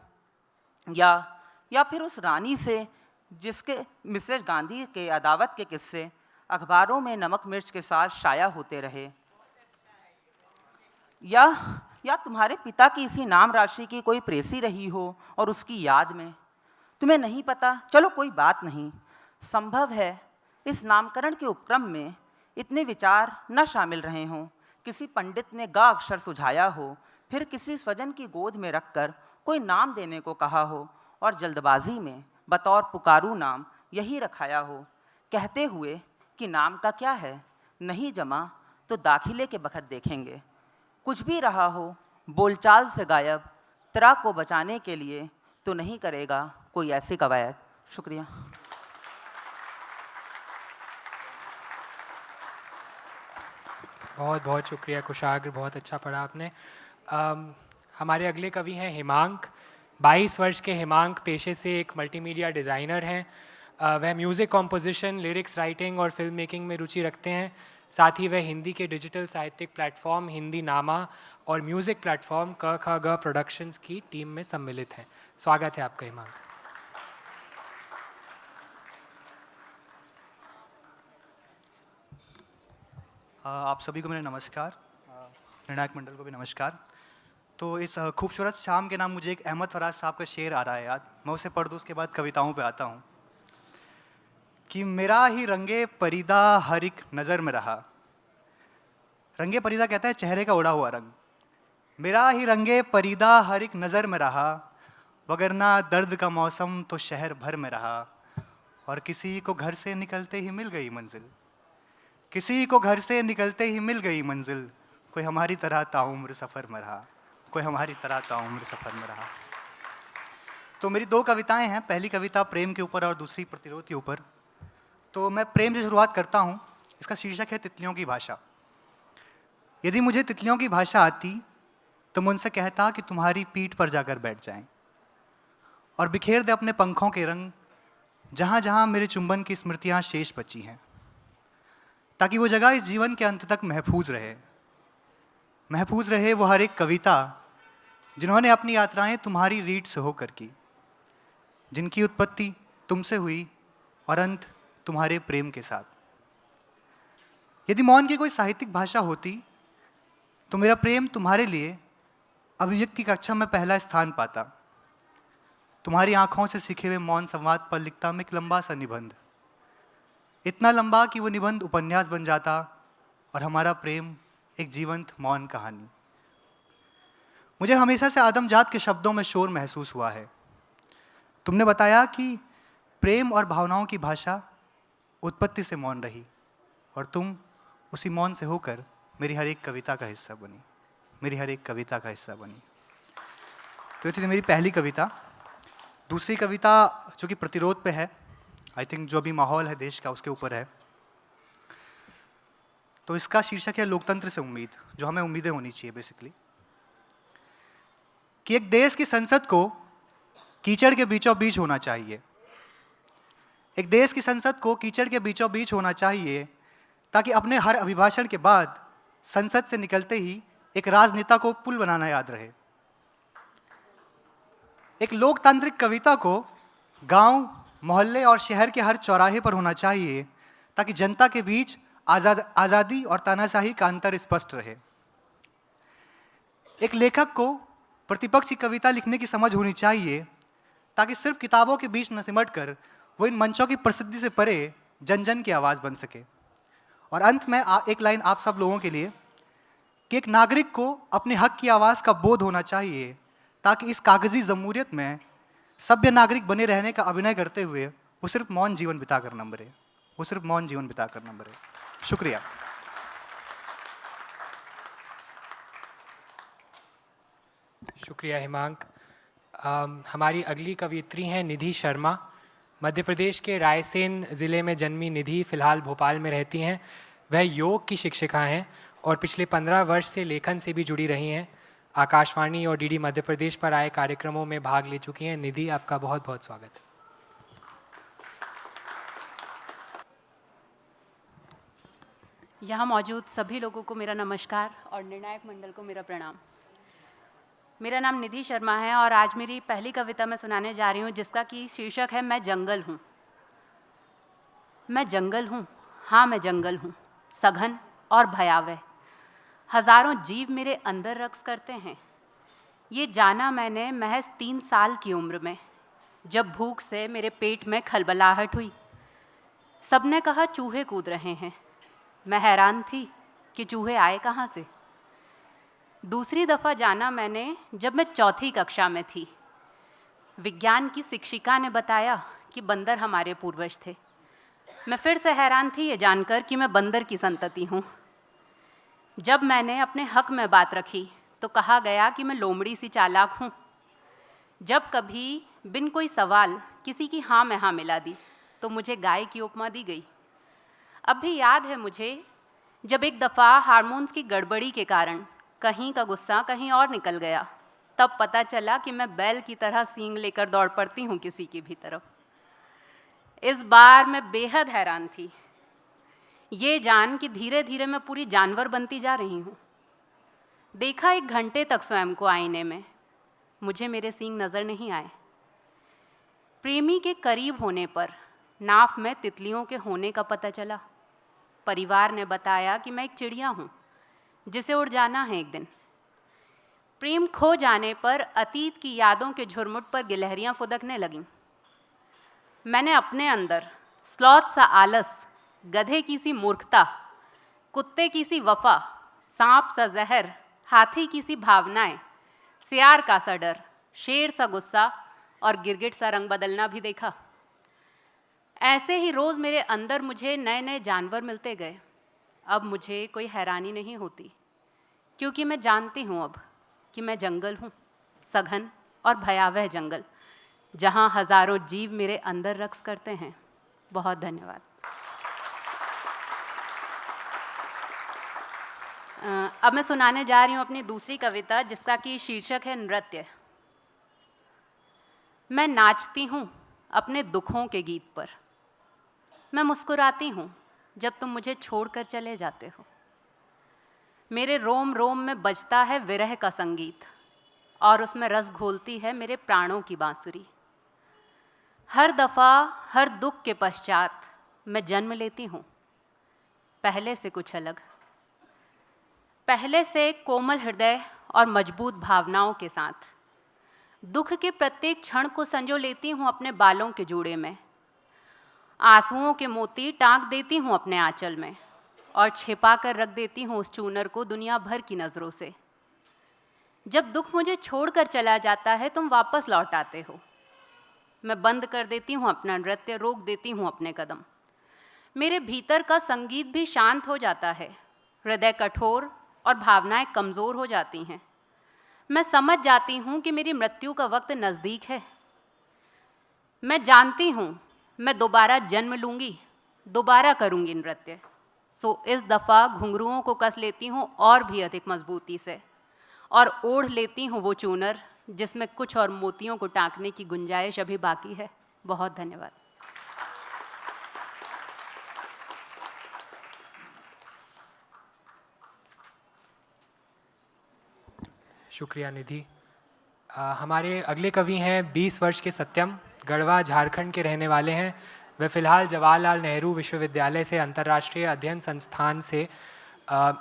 या फिर उस रानी से जिसके मिसेज गांधी के अदावत के किस्से अखबारों में नमक मिर्च के साथ शाया होते रहे, या तुम्हारे पिता की इसी नाम राशि की कोई प्रेसी रही हो और उसकी याद में तुम्हें नहीं पता। चलो कोई बात नहीं, संभव है इस नामकरण के उपक्रम में इतने विचार न शामिल रहे हों। किसी पंडित ने गा अक्षर सुझाया हो, फिर किसी स्वजन की गोद में रखकर कोई नाम देने को कहा हो और जल्दबाजी में बतौर पुकारू नाम यही रखाया हो, कहते हुए कि नाम का क्या है, नहीं जमा तो दाखिले के बखत देखेंगे। कुछ भी रहा हो बोलचाल से गायब, तरा को बचाने के लिए तो नहीं करेगा कोई ऐसी कवायद। शुक्रिया। बहुत बहुत शुक्रिया कुशाग्र, बहुत अच्छा पढ़ा आपने। हमारे अगले कवि हैं हिमांक। 22 वर्ष के हिमांक पेशे से एक मल्टीमीडिया डिज़ाइनर हैं। वह म्यूज़िक कॉम्पोजिशन, लिरिक्स राइटिंग और फिल्म मेकिंग में रुचि रखते हैं। साथ ही वह हिंदी के डिजिटल साहित्यिक प्लेटफॉर्म हिंदी नामा और म्यूज़िक प्लेटफॉर्म क ख ग प्रोडक्शंस की टीम में सम्मिलित हैं। स्वागत है आपका हिमांक। आप सभी को मेरा नमस्कार, निर्णायक मंडल को भी नमस्कार। तो इस खूबसूरत शाम के नाम मुझे एक अहमद फराज साहब का शेर आ रहा है याद, मैं उसे पढ़ दूँ उसके बाद कविताओं पे आता हूँ। कि मेरा ही रंगे परिदा हर एक नज़र में रहा। रंगे परिदा कहता है चेहरे का उड़ा हुआ रंग। मेरा ही रंगे परिदा हर एक नज़र में रहा, वगरना दर्द का मौसम तो शहर भर में रहा। और किसी को घर से निकलते ही मिल गई मंजिल, किसी को घर से निकलते ही मिल गई मंजिल। कोई हमारी तरह ताउम्र सफ़र में रहा, कोई हमारी तरह ताउम्र सफ़र में रहा। तो मेरी दो कविताएं हैं, पहली कविता प्रेम के ऊपर और दूसरी प्रतिरोध के ऊपर। तो मैं प्रेम से शुरुआत करता हूँ। इसका शीर्षक है तितलियों की भाषा। यदि मुझे तितलियों की भाषा आती तो मैं उनसे कहता कि तुम्हारी पीठ पर जाकर बैठ जाएं और बिखेर दे अपने पंखों के रंग जहाँ जहाँ मेरे चुंबन की स्मृतियाँ शेष बची हैं, ताकि वो जगह इस जीवन के अंत तक महफूज रहे। महफूज रहे वो हर एक कविता जिन्होंने अपनी यात्राएं तुम्हारी रीढ़ से होकर की, जिनकी उत्पत्ति तुमसे हुई और अंत तुम्हारे प्रेम के साथ। यदि मौन की कोई साहित्यिक भाषा होती तो मेरा प्रेम तुम्हारे लिए अभिव्यक्ति कक्षा में पहला स्थान पाता। तुम्हारी आंखों से सीखे हुए मौन संवाद पर लिखता मैं एक लंबा सा निबंध, इतना लंबा कि वो निबंध उपन्यास बन जाता और हमारा प्रेम एक जीवंत मौन कहानी। मुझे हमेशा से आदमजात के शब्दों में शोर महसूस हुआ है। तुमने बताया कि प्रेम और भावनाओं की भाषा उत्पत्ति से मौन रही और तुम उसी मौन से होकर मेरी हर एक कविता का हिस्सा बनी। मेरी हर एक कविता का हिस्सा बनी। तो ये थी मेरी पहली कविता। दूसरी कविता जो कि प्रतिरोध पे है, आई थिंक जो अभी माहौल है देश का उसके ऊपर है। तो इसका शीर्षक है लोकतंत्र से उम्मीद, जो हमें उम्मीदें होनी चाहिए बेसिकली। कि एक देश की संसद को कीचड़ के बीचों बीच होना चाहिए। एक देश की संसद को कीचड़ के बीचों बीच होना चाहिए ताकि अपने हर अभिभाषण के बाद संसद से निकलते ही एक राजनेता को पुल बनाना याद रहे। एक लोकतांत्रिक कविता को गांव, मोहल्ले और शहर के हर चौराहे पर होना चाहिए ताकि जनता के बीच आज़ादी और तानाशाही का अंतर स्पष्ट रहे। एक लेखक को प्रतिपक्ष की कविता लिखने की समझ होनी चाहिए ताकि सिर्फ किताबों के बीच न सिमट कर वो इन मंचों की प्रसिद्धि से परे जन जन की आवाज़ बन सके। और अंत में एक लाइन आप सब लोगों के लिए कि एक नागरिक को अपने हक की आवाज़ का बोध होना चाहिए ताकि इस कागजी जमहूरियत में सभ्य नागरिक बने रहने का अभिनय करते हुए वो सिर्फ मौन जीवन बिताकर न मरे, वो सिर्फ मौन जीवन बिताकर न मरे। शुक्रिया। शुक्रिया हिमांक। हमारी अगली कवियत्री हैं निधि शर्मा। मध्य प्रदेश के रायसेन ज़िले में जन्मी निधि फ़िलहाल भोपाल में रहती हैं। वह योग की शिक्षिका हैं और पिछले 15 वर्ष से लेखन से भी जुड़ी रही हैं। आकाशवाणी और डीडी मध्य प्रदेश पर आए कार्यक्रमों में भाग ले चुकी हैं। निधि, आपका बहुत बहुत स्वागत है। यहाँ मौजूद सभी लोगों को मेरा नमस्कार और निर्णायक मंडल को मेरा प्रणाम। मेरा नाम निधि शर्मा है और आज मेरी पहली कविता मैं सुनाने जा रही हूँ जिसका कि शीर्षक है मैं जंगल हूँ। मैं जंगल हूँ, हाँ मैं जंगल हूँ, सघन और भयावह। हज़ारों जीव मेरे अंदर रक्स करते हैं। ये जाना मैंने महज 3 साल की उम्र में, जब भूख से मेरे पेट में खलबलाहट हुई। सबने कहा चूहे कूद रहे हैं। मैं हैरान थी कि चूहे आए कहाँ से। दूसरी दफ़ा जाना मैंने जब मैं 4ठी कक्षा में थी। विज्ञान की शिक्षिका ने बताया कि बंदर हमारे पूर्वज थे। मैं फिर से हैरान थी ये जानकर कि मैं बंदर की संतति हूँ। जब मैंने अपने हक में बात रखी तो कहा गया कि मैं लोमड़ी सी चालाक हूँ। जब कभी बिन कोई सवाल किसी की हाँ में हाँ मिला दी तो मुझे गाय की उपमा दी गई। अब भी याद है मुझे जब एक दफ़ा हार्मोन्स की गड़बड़ी के कारण कहीं का गुस्सा कहीं और निकल गया, तब पता चला कि मैं बैल की तरह सींग लेकर दौड़ पड़ती हूँ किसी की भी तरफ। इस बार मैं बेहद हैरान थी ये जान कि धीरे धीरे मैं पूरी जानवर बनती जा रही हूँ। देखा 1 घंटे तक स्वयं को आईने में, मुझे मेरे सींग नज़र नहीं आए। प्रेमी के करीब होने पर नाव में तितलियों के होने का पता चला। परिवार ने बताया कि मैं एक चिड़िया हूँ जिसे उड़ जाना है एक दिन। प्रेम खो जाने पर अतीत की यादों के झुरमुट पर गिलहरियाँ फुदकने लगीं। मैंने अपने अंदर स्लॉथ सा आलस, गधे की सी मूर्खता, कुत्ते की सी वफा, सांप सा जहर, हाथी की सी भावनाएं, सियार का सा डर, शेर सा गुस्सा और गिरगिट सा रंग बदलना भी देखा। ऐसे ही रोज़ मेरे अंदर मुझे नए नए जानवर मिलते गए। अब मुझे कोई हैरानी नहीं होती क्योंकि मैं जानती हूँ अब कि मैं जंगल हूँ, सघन और भयावह जंगल, जहाँ हज़ारों जीव मेरे अंदर रक्स करते हैं। बहुत धन्यवाद। अब मैं सुनाने जा रही हूँ अपनी दूसरी कविता जिसका कि शीर्षक है नृत्य। मैं नाचती हूँ अपने दुखों के गीत पर। मैं मुस्कुराती हूँ जब तुम मुझे छोड़कर चले जाते हो। मेरे रोम रोम में बजता है विरह का संगीत और उसमें रस घोलती है मेरे प्राणों की बांसुरी। हर दफ़ा हर दुख के पश्चात मैं जन्म लेती हूँ, पहले से कुछ अलग, पहले से कोमल हृदय और मजबूत भावनाओं के साथ। दुख के प्रत्येक क्षण को संजो लेती हूँ अपने बालों के जूड़े में। आंसुओं के मोती टांक देती हूँ अपने आंचल में और छिपा कर रख देती हूँ उस चूनर को दुनिया भर की नज़रों से। जब दुख मुझे छोड़कर चला जाता है तुम वापस लौट आते हो। मैं बंद कर देती हूँ अपना नृत्य, रोक देती हूँ अपने कदम। मेरे भीतर का संगीत भी शांत हो जाता है। हृदय कठोर और भावनाएं कमज़ोर हो जाती हैं। मैं समझ जाती हूँ कि मेरी मृत्यु का वक्त नज़दीक है। मैं जानती हूँ मैं दोबारा जन्म लूँगी, दोबारा करूँगी नृत्य। सो इस दफ़ा घुंघरुओं को कस लेती हूँ और भी अधिक मजबूती से, और ओढ़ लेती हूँ वो चूनर जिसमें कुछ और मोतियों को टाँकने की गुंजाइश अभी बाकी है। बहुत धन्यवाद। शुक्रिया निधि। हमारे अगले कवि हैं 20 वर्ष के सत्यम, गढ़वा झारखंड के रहने वाले हैं। वे फ़िलहाल जवाहरलाल नेहरू विश्वविद्यालय से अंतर्राष्ट्रीय अध्ययन संस्थान से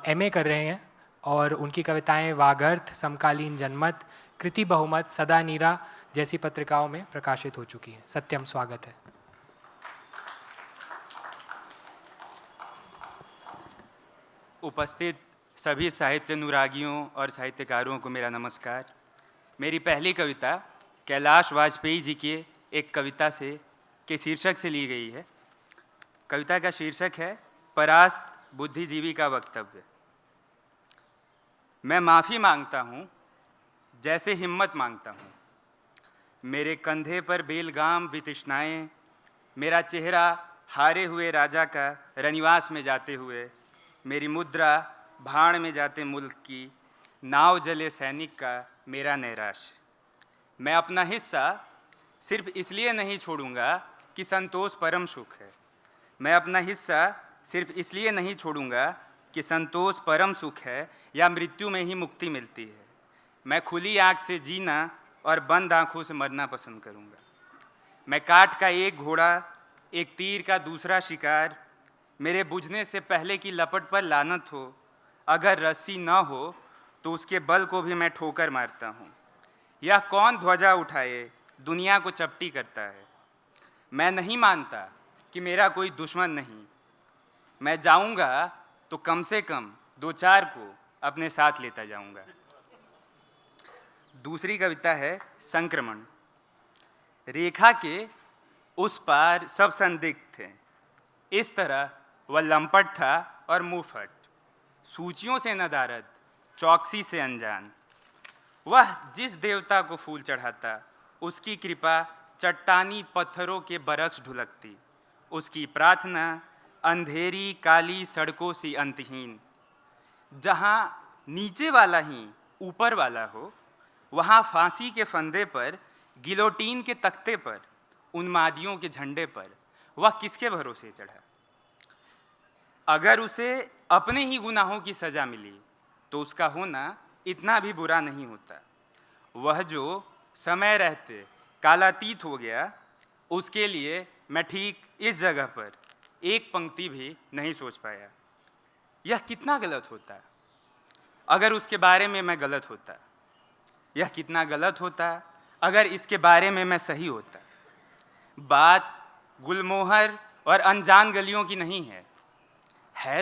एमए कर रहे हैं और उनकी कविताएं वागर्थ, समकालीन जनमत, कृति बहुमत, सदा नीरा जैसी पत्रिकाओं में प्रकाशित हो चुकी हैं। सत्यम, स्वागत है। उपस्थित सभी साहित्य अनुरागियों और साहित्यकारों को मेरा नमस्कार। मेरी पहली कविता कैलाश वाजपेयी जी के एक कविता के शीर्षक से ली गई है। कविता का शीर्षक है परास्त बुद्धिजीवी का वक्तव्य। मैं माफ़ी मांगता हूँ जैसे हिम्मत मांगता हूँ। मेरे कंधे पर बेलगाम वितृष्णाएँ, मेरा चेहरा हारे हुए राजा का रनिवास में जाते हुए, मेरी मुद्रा भाड़ में जाते मुल्क की, नाव जले सैनिक का मेरा नैराश। मैं अपना हिस्सा सिर्फ इसलिए नहीं छोड़ूंगा कि संतोष परम सुख है। मैं अपना हिस्सा सिर्फ इसलिए नहीं छोड़ूंगा कि संतोष परम सुख है या मृत्यु में ही मुक्ति मिलती है। मैं खुली आँख से जीना और बंद आँखों से मरना पसंद करूंगा। मैं काठ का एक घोड़ा, एक तीर का दूसरा शिकार, मेरे बुझने से पहले की लपट पर लानत हो। अगर रस्सी न हो तो उसके बल को भी मैं ठोकर मारता हूँ। यह कौन ध्वजा उठाए दुनिया को चपटी करता है। मैं नहीं मानता कि मेरा कोई दुश्मन नहीं। मैं जाऊँगा तो कम से कम 2-4 को अपने साथ लेता जाऊँगा। दूसरी कविता है संक्रमण। रेखा के उस पार सब संदिग्ध थे। इस तरह वह लंपट था और मुँहफट, सूचियों से नदारद, चौकसी से अनजान। वह जिस देवता को फूल चढ़ाता उसकी कृपा चट्टानी पत्थरों के बरक्स ढुलकती। उसकी प्रार्थना अंधेरी काली सड़कों सी अंतहीन। जहाँ नीचे वाला ही ऊपर वाला हो, वहाँ फांसी के फंदे पर, गिलोटीन के तख्ते पर, उन्मादियों के झंडे पर वह किसके भरोसे चढ़ा। अगर उसे अपने ही गुनाहों की सज़ा मिली तो उसका होना इतना भी बुरा नहीं होता। वह जो समय रहते कालातीत हो गया, उसके लिए मैं ठीक इस जगह पर एक पंक्ति भी नहीं सोच पाया। यह कितना गलत होता अगर उसके बारे में मैं गलत होता। यह कितना गलत होता अगर इसके बारे में मैं सही होता। बात गुलमोहर और अनजान गलियों की नहीं है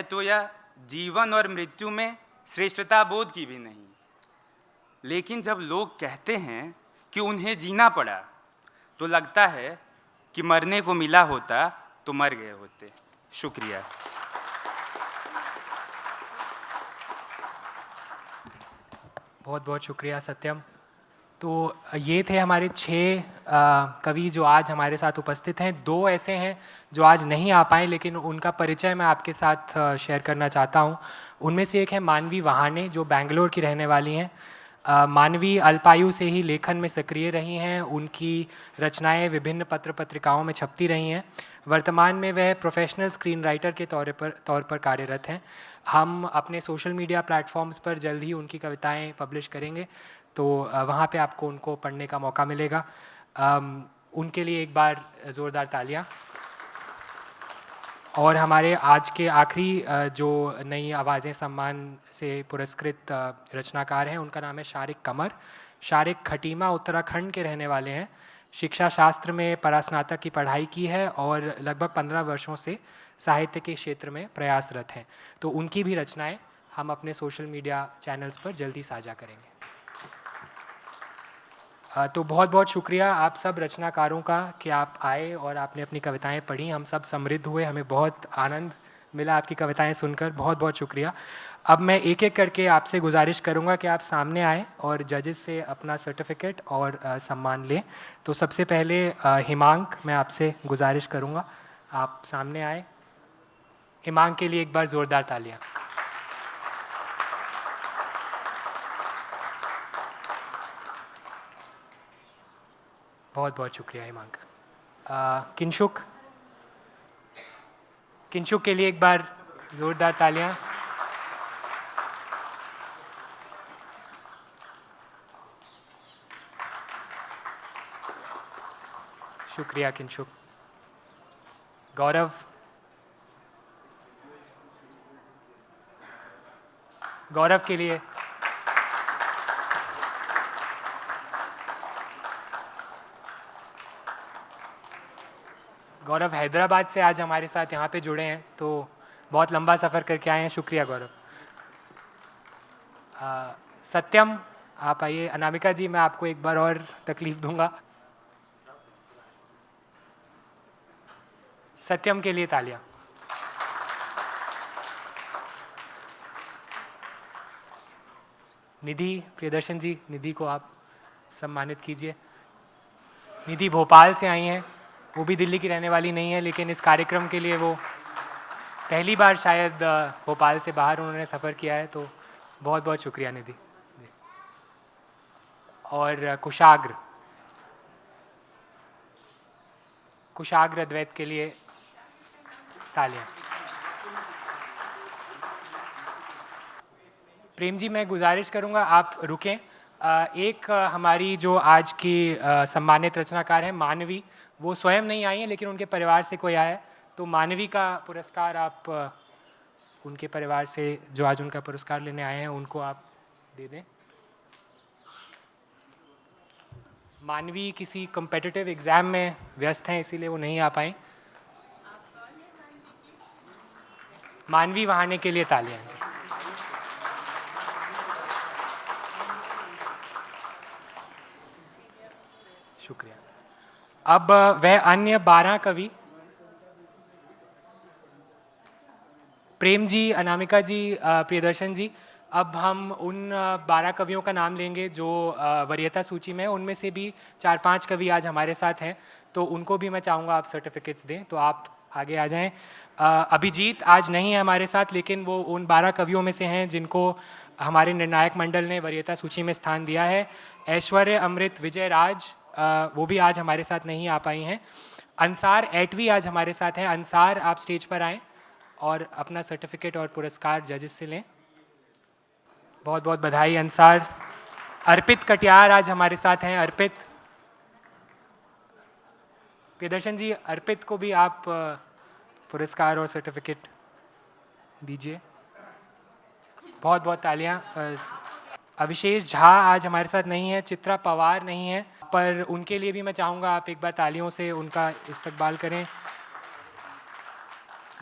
तो यह जीवन और मृत्यु में श्रेष्ठता बोध की भी नहीं। लेकिन जब लोग कहते हैं कि उन्हें जीना पड़ा, तो लगता है कि मरने को मिला होता तो मर गए होते। शुक्रिया। बहुत बहुत शुक्रिया सत्यम। तो ये थे हमारे 6 कवि जो आज हमारे साथ उपस्थित हैं। 2 ऐसे हैं जो आज नहीं आ पाए, लेकिन उनका परिचय मैं आपके साथ शेयर करना चाहता हूँ। उनमें से एक है मानवी वहाने, जो बेंगलोर की रहने वाली हैं। मानवी अल्पायु से ही लेखन में सक्रिय रही हैं। उनकी रचनाएं विभिन्न पत्र पत्रिकाओं में छपती रही हैं। वर्तमान में वह प्रोफेशनल स्क्रीन राइटर के तौर पर कार्यरत हैं। हम अपने सोशल मीडिया प्लेटफॉर्म्स पर जल्द ही उनकी कविताएं पब्लिश करेंगे, तो वहाँ पे आपको उनको पढ़ने का मौका मिलेगा। उनके लिए एक बार ज़ोरदार तालियां। और हमारे आज के आखिरी जो नई आवाज़ें सम्मान से पुरस्कृत रचनाकार हैं, उनका नाम है शारिक कमर। शारिक खटीमा उत्तराखंड के रहने वाले हैं। शिक्षा शास्त्र में परास्नातक की पढ़ाई की है और लगभग 15 वर्षों से साहित्य के क्षेत्र में प्रयासरत हैं। तो उनकी भी रचनाएं हम अपने सोशल मीडिया चैनल्स पर जल्दी साझा करेंगे। तो बहुत बहुत शुक्रिया आप सब रचनाकारों का कि आप आए और आपने अपनी कविताएं पढ़ी। हम सब समृद्ध हुए, हमें बहुत आनंद मिला आपकी कविताएं सुनकर, बहुत बहुत शुक्रिया। अब मैं एक एक करके आपसे गुजारिश करूंगा कि आप सामने आएँ और जजेस से अपना सर्टिफिकेट और सम्मान लें। तो सबसे पहले हिमांक, मैं आपसे गुजारिश करूंगा आप सामने आए। हिमांक के लिए एक बार ज़ोरदार तालियां। बहुत बहुत शुक्रिया हिमांक। किंशुक, किंशुक के लिए एक बार ज़ोरदार तालियां। शुक्रिया किंशुक। गौरव, गौरव के लिए गौरव हैदराबाद से आज हमारे साथ यहाँ पे जुड़े हैं, तो बहुत लंबा सफ़र करके आए हैं, शुक्रिया गौरव। सत्यम, आप आइए। अनामिका जी, मैं आपको एक बार और तकलीफ दूंगा। सत्यम के लिए तालियां। निधि प्रियदर्शन जी, निधि को आप सम्मानित कीजिए। निधि भोपाल से आई हैं, वो भी दिल्ली की रहने वाली नहीं है, लेकिन इस कार्यक्रम के लिए वो पहली बार शायद भोपाल से बाहर उन्होंने सफ़र किया है, तो बहुत बहुत शुक्रिया निधि। और कुशाग्र, कुशाग्र अद्वैत के लिए तालियां। प्रेम जी, मैं गुजारिश करूंगा आप रुकें। एक हमारी जो आज की सम्मानित रचनाकार हैं मानवी, वो स्वयं नहीं आई हैं लेकिन उनके परिवार से कोई आया है, तो मानवी का पुरस्कार आप उनके परिवार से जो आज उनका पुरस्कार लेने आए हैं उनको आप दे दें। मानवी किसी कॉम्पिटिटिव एग्ज़ाम में व्यस्त हैं, इसीलिए वो नहीं आ पाए। मानवी वहाने के लिए तालियां। शुक्रिया। अब वह अन्य 12 कवि, प्रेम जी, अनामिका जी, प्रियदर्शन जी, अब हम उन 12 कवियों का नाम लेंगे जो वरीयता सूची में है। उनमें से भी 4-5 कवि आज हमारे साथ हैं, तो उनको भी मैं चाहूँगा आप सर्टिफिकेट्स दें, तो आप आगे आ जाएं। अभिजीत आज नहीं है हमारे साथ, लेकिन वो उन 12 कवियों में से हैं जिनको हमारे निर्णायक मंडल ने वरीयता सूची में स्थान दिया है। ऐश्वर्य अमृत विजय राज, वो भी आज हमारे साथ नहीं आ पाई हैं। अंसार एटवी आज हमारे साथ हैं। अंसार, आप स्टेज पर आएँ और अपना सर्टिफिकेट और पुरस्कार जजेस से लें। बहुत बहुत बधाई अंसार। अर्पित कटियार आज हमारे साथ हैं। अर्पित, प्रियदर्शन जी, अर्पित को भी आप पुरस्कार और सर्टिफिकेट दीजिए। बहुत बहुत तालियां। अभिषेक झा आज हमारे साथ नहीं है। चित्रा पवार नहीं है, पर उनके लिए भी मैं चाहूँगा आप एक बार तालियों से उनका इस्तकबाल करें।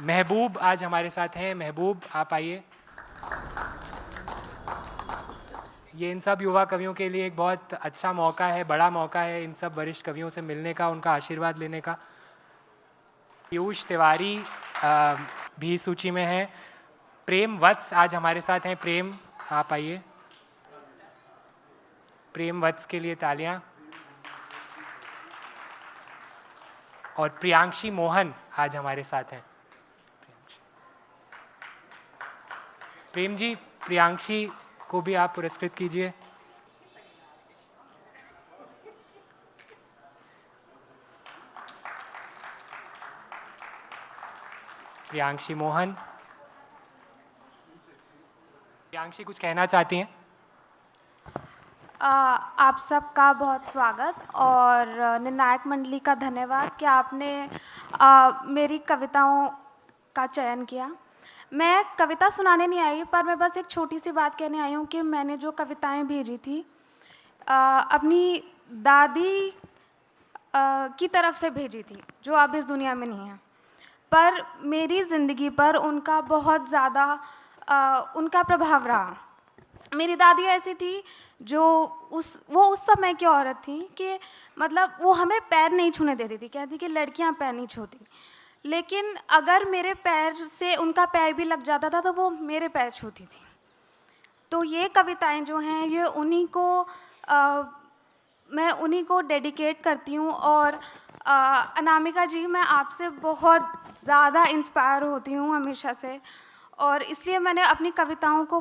महबूब आज हमारे साथ हैं। महबूब, आप आइए। ये इन सब युवा कवियों के लिए एक बहुत अच्छा मौका है, बड़ा मौका है इन सब वरिष्ठ कवियों से मिलने का, उनका आशीर्वाद लेने का। पीयूष तिवारी भी सूची में है। प्रेम वत्स आज हमारे साथ हैं। प्रेम, आप आइए। प्रेम वत्स के लिए तालियां। और प्रियांशी मोहन आज हमारे साथ हैं। प्रेम जी, प्रियांशी को भी आप पुरस्कृत कीजिए। प्रियांशी मोहन। प्रियांशी कुछ कहना चाहती हैं? आप सबका बहुत स्वागत और निर्णायक मंडली का धन्यवाद कि आपने मेरी कविताओं का चयन किया। मैं कविता सुनाने नहीं आई, पर मैं बस एक छोटी सी बात कहने आई हूँ कि मैंने जो कविताएं भेजी थी अपनी दादी की तरफ से भेजी थी, जो अब इस दुनिया में नहीं है, पर मेरी ज़िंदगी पर उनका बहुत ज़्यादा उनका प्रभाव रहा। मेरी दादी ऐसी थी जो वो उस समय की औरत थी कि मतलब वो हमें पैर नहीं छूने देती थी, कहती कि लड़कियां पैर नहीं छूती। लेकिन अगर मेरे पैर से उनका पैर भी लग जाता था तो वो मेरे पैर छूती थी। तो ये कविताएं जो हैं ये मैं उन्हीं को डेडिकेट करती हूँ। और अनामिका जी, मैं आपसे बहुत ज़्यादा इंस्पायर होती हूँ हमेशा से, और इसलिए मैंने अपनी कविताओं को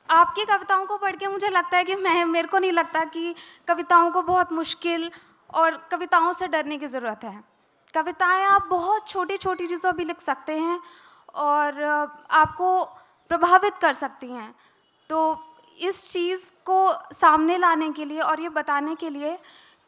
आपकी कविताओं को पढ़ के मुझे लगता है कि मेरे को नहीं लगता कि कविताओं को बहुत मुश्किल और कविताओं से डरने की ज़रूरत है। कविताएं आप बहुत छोटी छोटी चीज़ों भी लिख सकते हैं और आपको प्रभावित कर सकती हैं। तो इस चीज़ को सामने लाने के लिए और ये बताने के लिए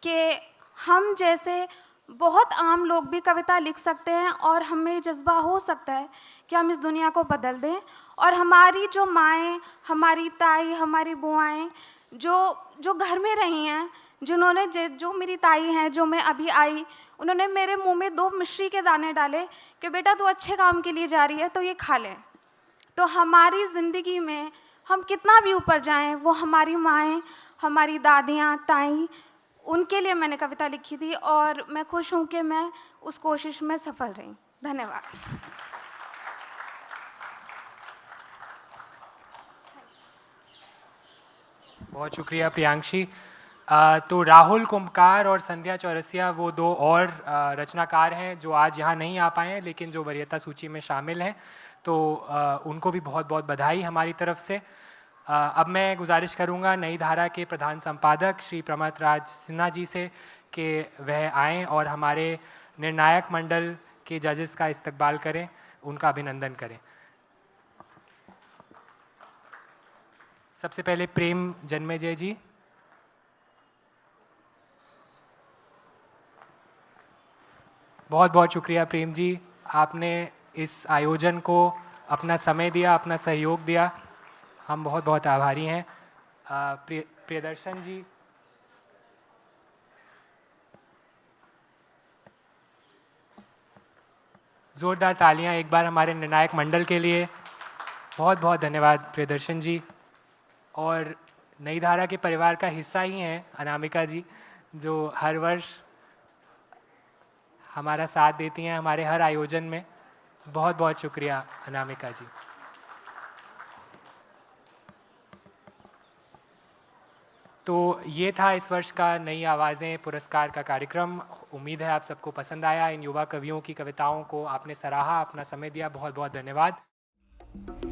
कि हम जैसे बहुत आम लोग भी कविता लिख सकते हैं और हमें जज्बा हो सकता है कि हम इस दुनिया को बदल दें। और हमारी जो माएँ, हमारी ताई, हमारी बुआएँ जो घर में रही हैं, जिन्होंने जो मेरी ताई हैं, जो मैं अभी आई, उन्होंने मेरे मुंह में 2 मिश्री के दाने डाले कि बेटा तू अच्छे काम के लिए जा रही है तो ये खा ले। तो हमारी ज़िंदगी में हम कितना भी ऊपर जाएं, वो हमारी माएँ, हमारी दादियाँ, ताई, उनके लिए मैंने कविता लिखी थी और मैं खुश हूँ कि मैं उस कोशिश में सफल रही। धन्यवाद। बहुत शुक्रिया प्रियांशी। तो राहुल कुम्भकार और संध्या चौरसिया वो 2 और रचनाकार हैं जो आज यहाँ नहीं आ पाए हैं लेकिन जो वरीयता सूची में शामिल हैं, तो उनको भी बहुत बहुत बधाई हमारी तरफ से। अब मैं गुजारिश करूँगा नई धारा के प्रधान संपादक श्री प्रमथ राज सिन्हा जी से कि वह आएँ और हमारे निर्णायक मंडल के जजेस का इस्तकबाल करें, उनका अभिनंदन करें। सबसे पहले प्रेम जन्मेजय जी। बहुत बहुत शुक्रिया प्रेम जी, आपने इस आयोजन को अपना समय दिया, अपना सहयोग दिया, हम बहुत बहुत आभारी हैं। प्रियदर्शन जी। ज़ोरदार तालियां एक बार हमारे निर्णायक मंडल के लिए। बहुत बहुत धन्यवाद प्रियदर्शन जी। और नई धारा के परिवार का हिस्सा ही हैं अनामिका जी, जो हर वर्ष हमारा साथ देती हैं हमारे हर आयोजन में। बहुत बहुत शुक्रिया अनामिका जी। तो ये था इस वर्ष का नई आवाज़ें पुरस्कार का कार्यक्रम। उम्मीद है आप सबको पसंद आया। इन युवा कवियों की कविताओं को आपने सराहा, अपना समय दिया, बहुत बहुत धन्यवाद।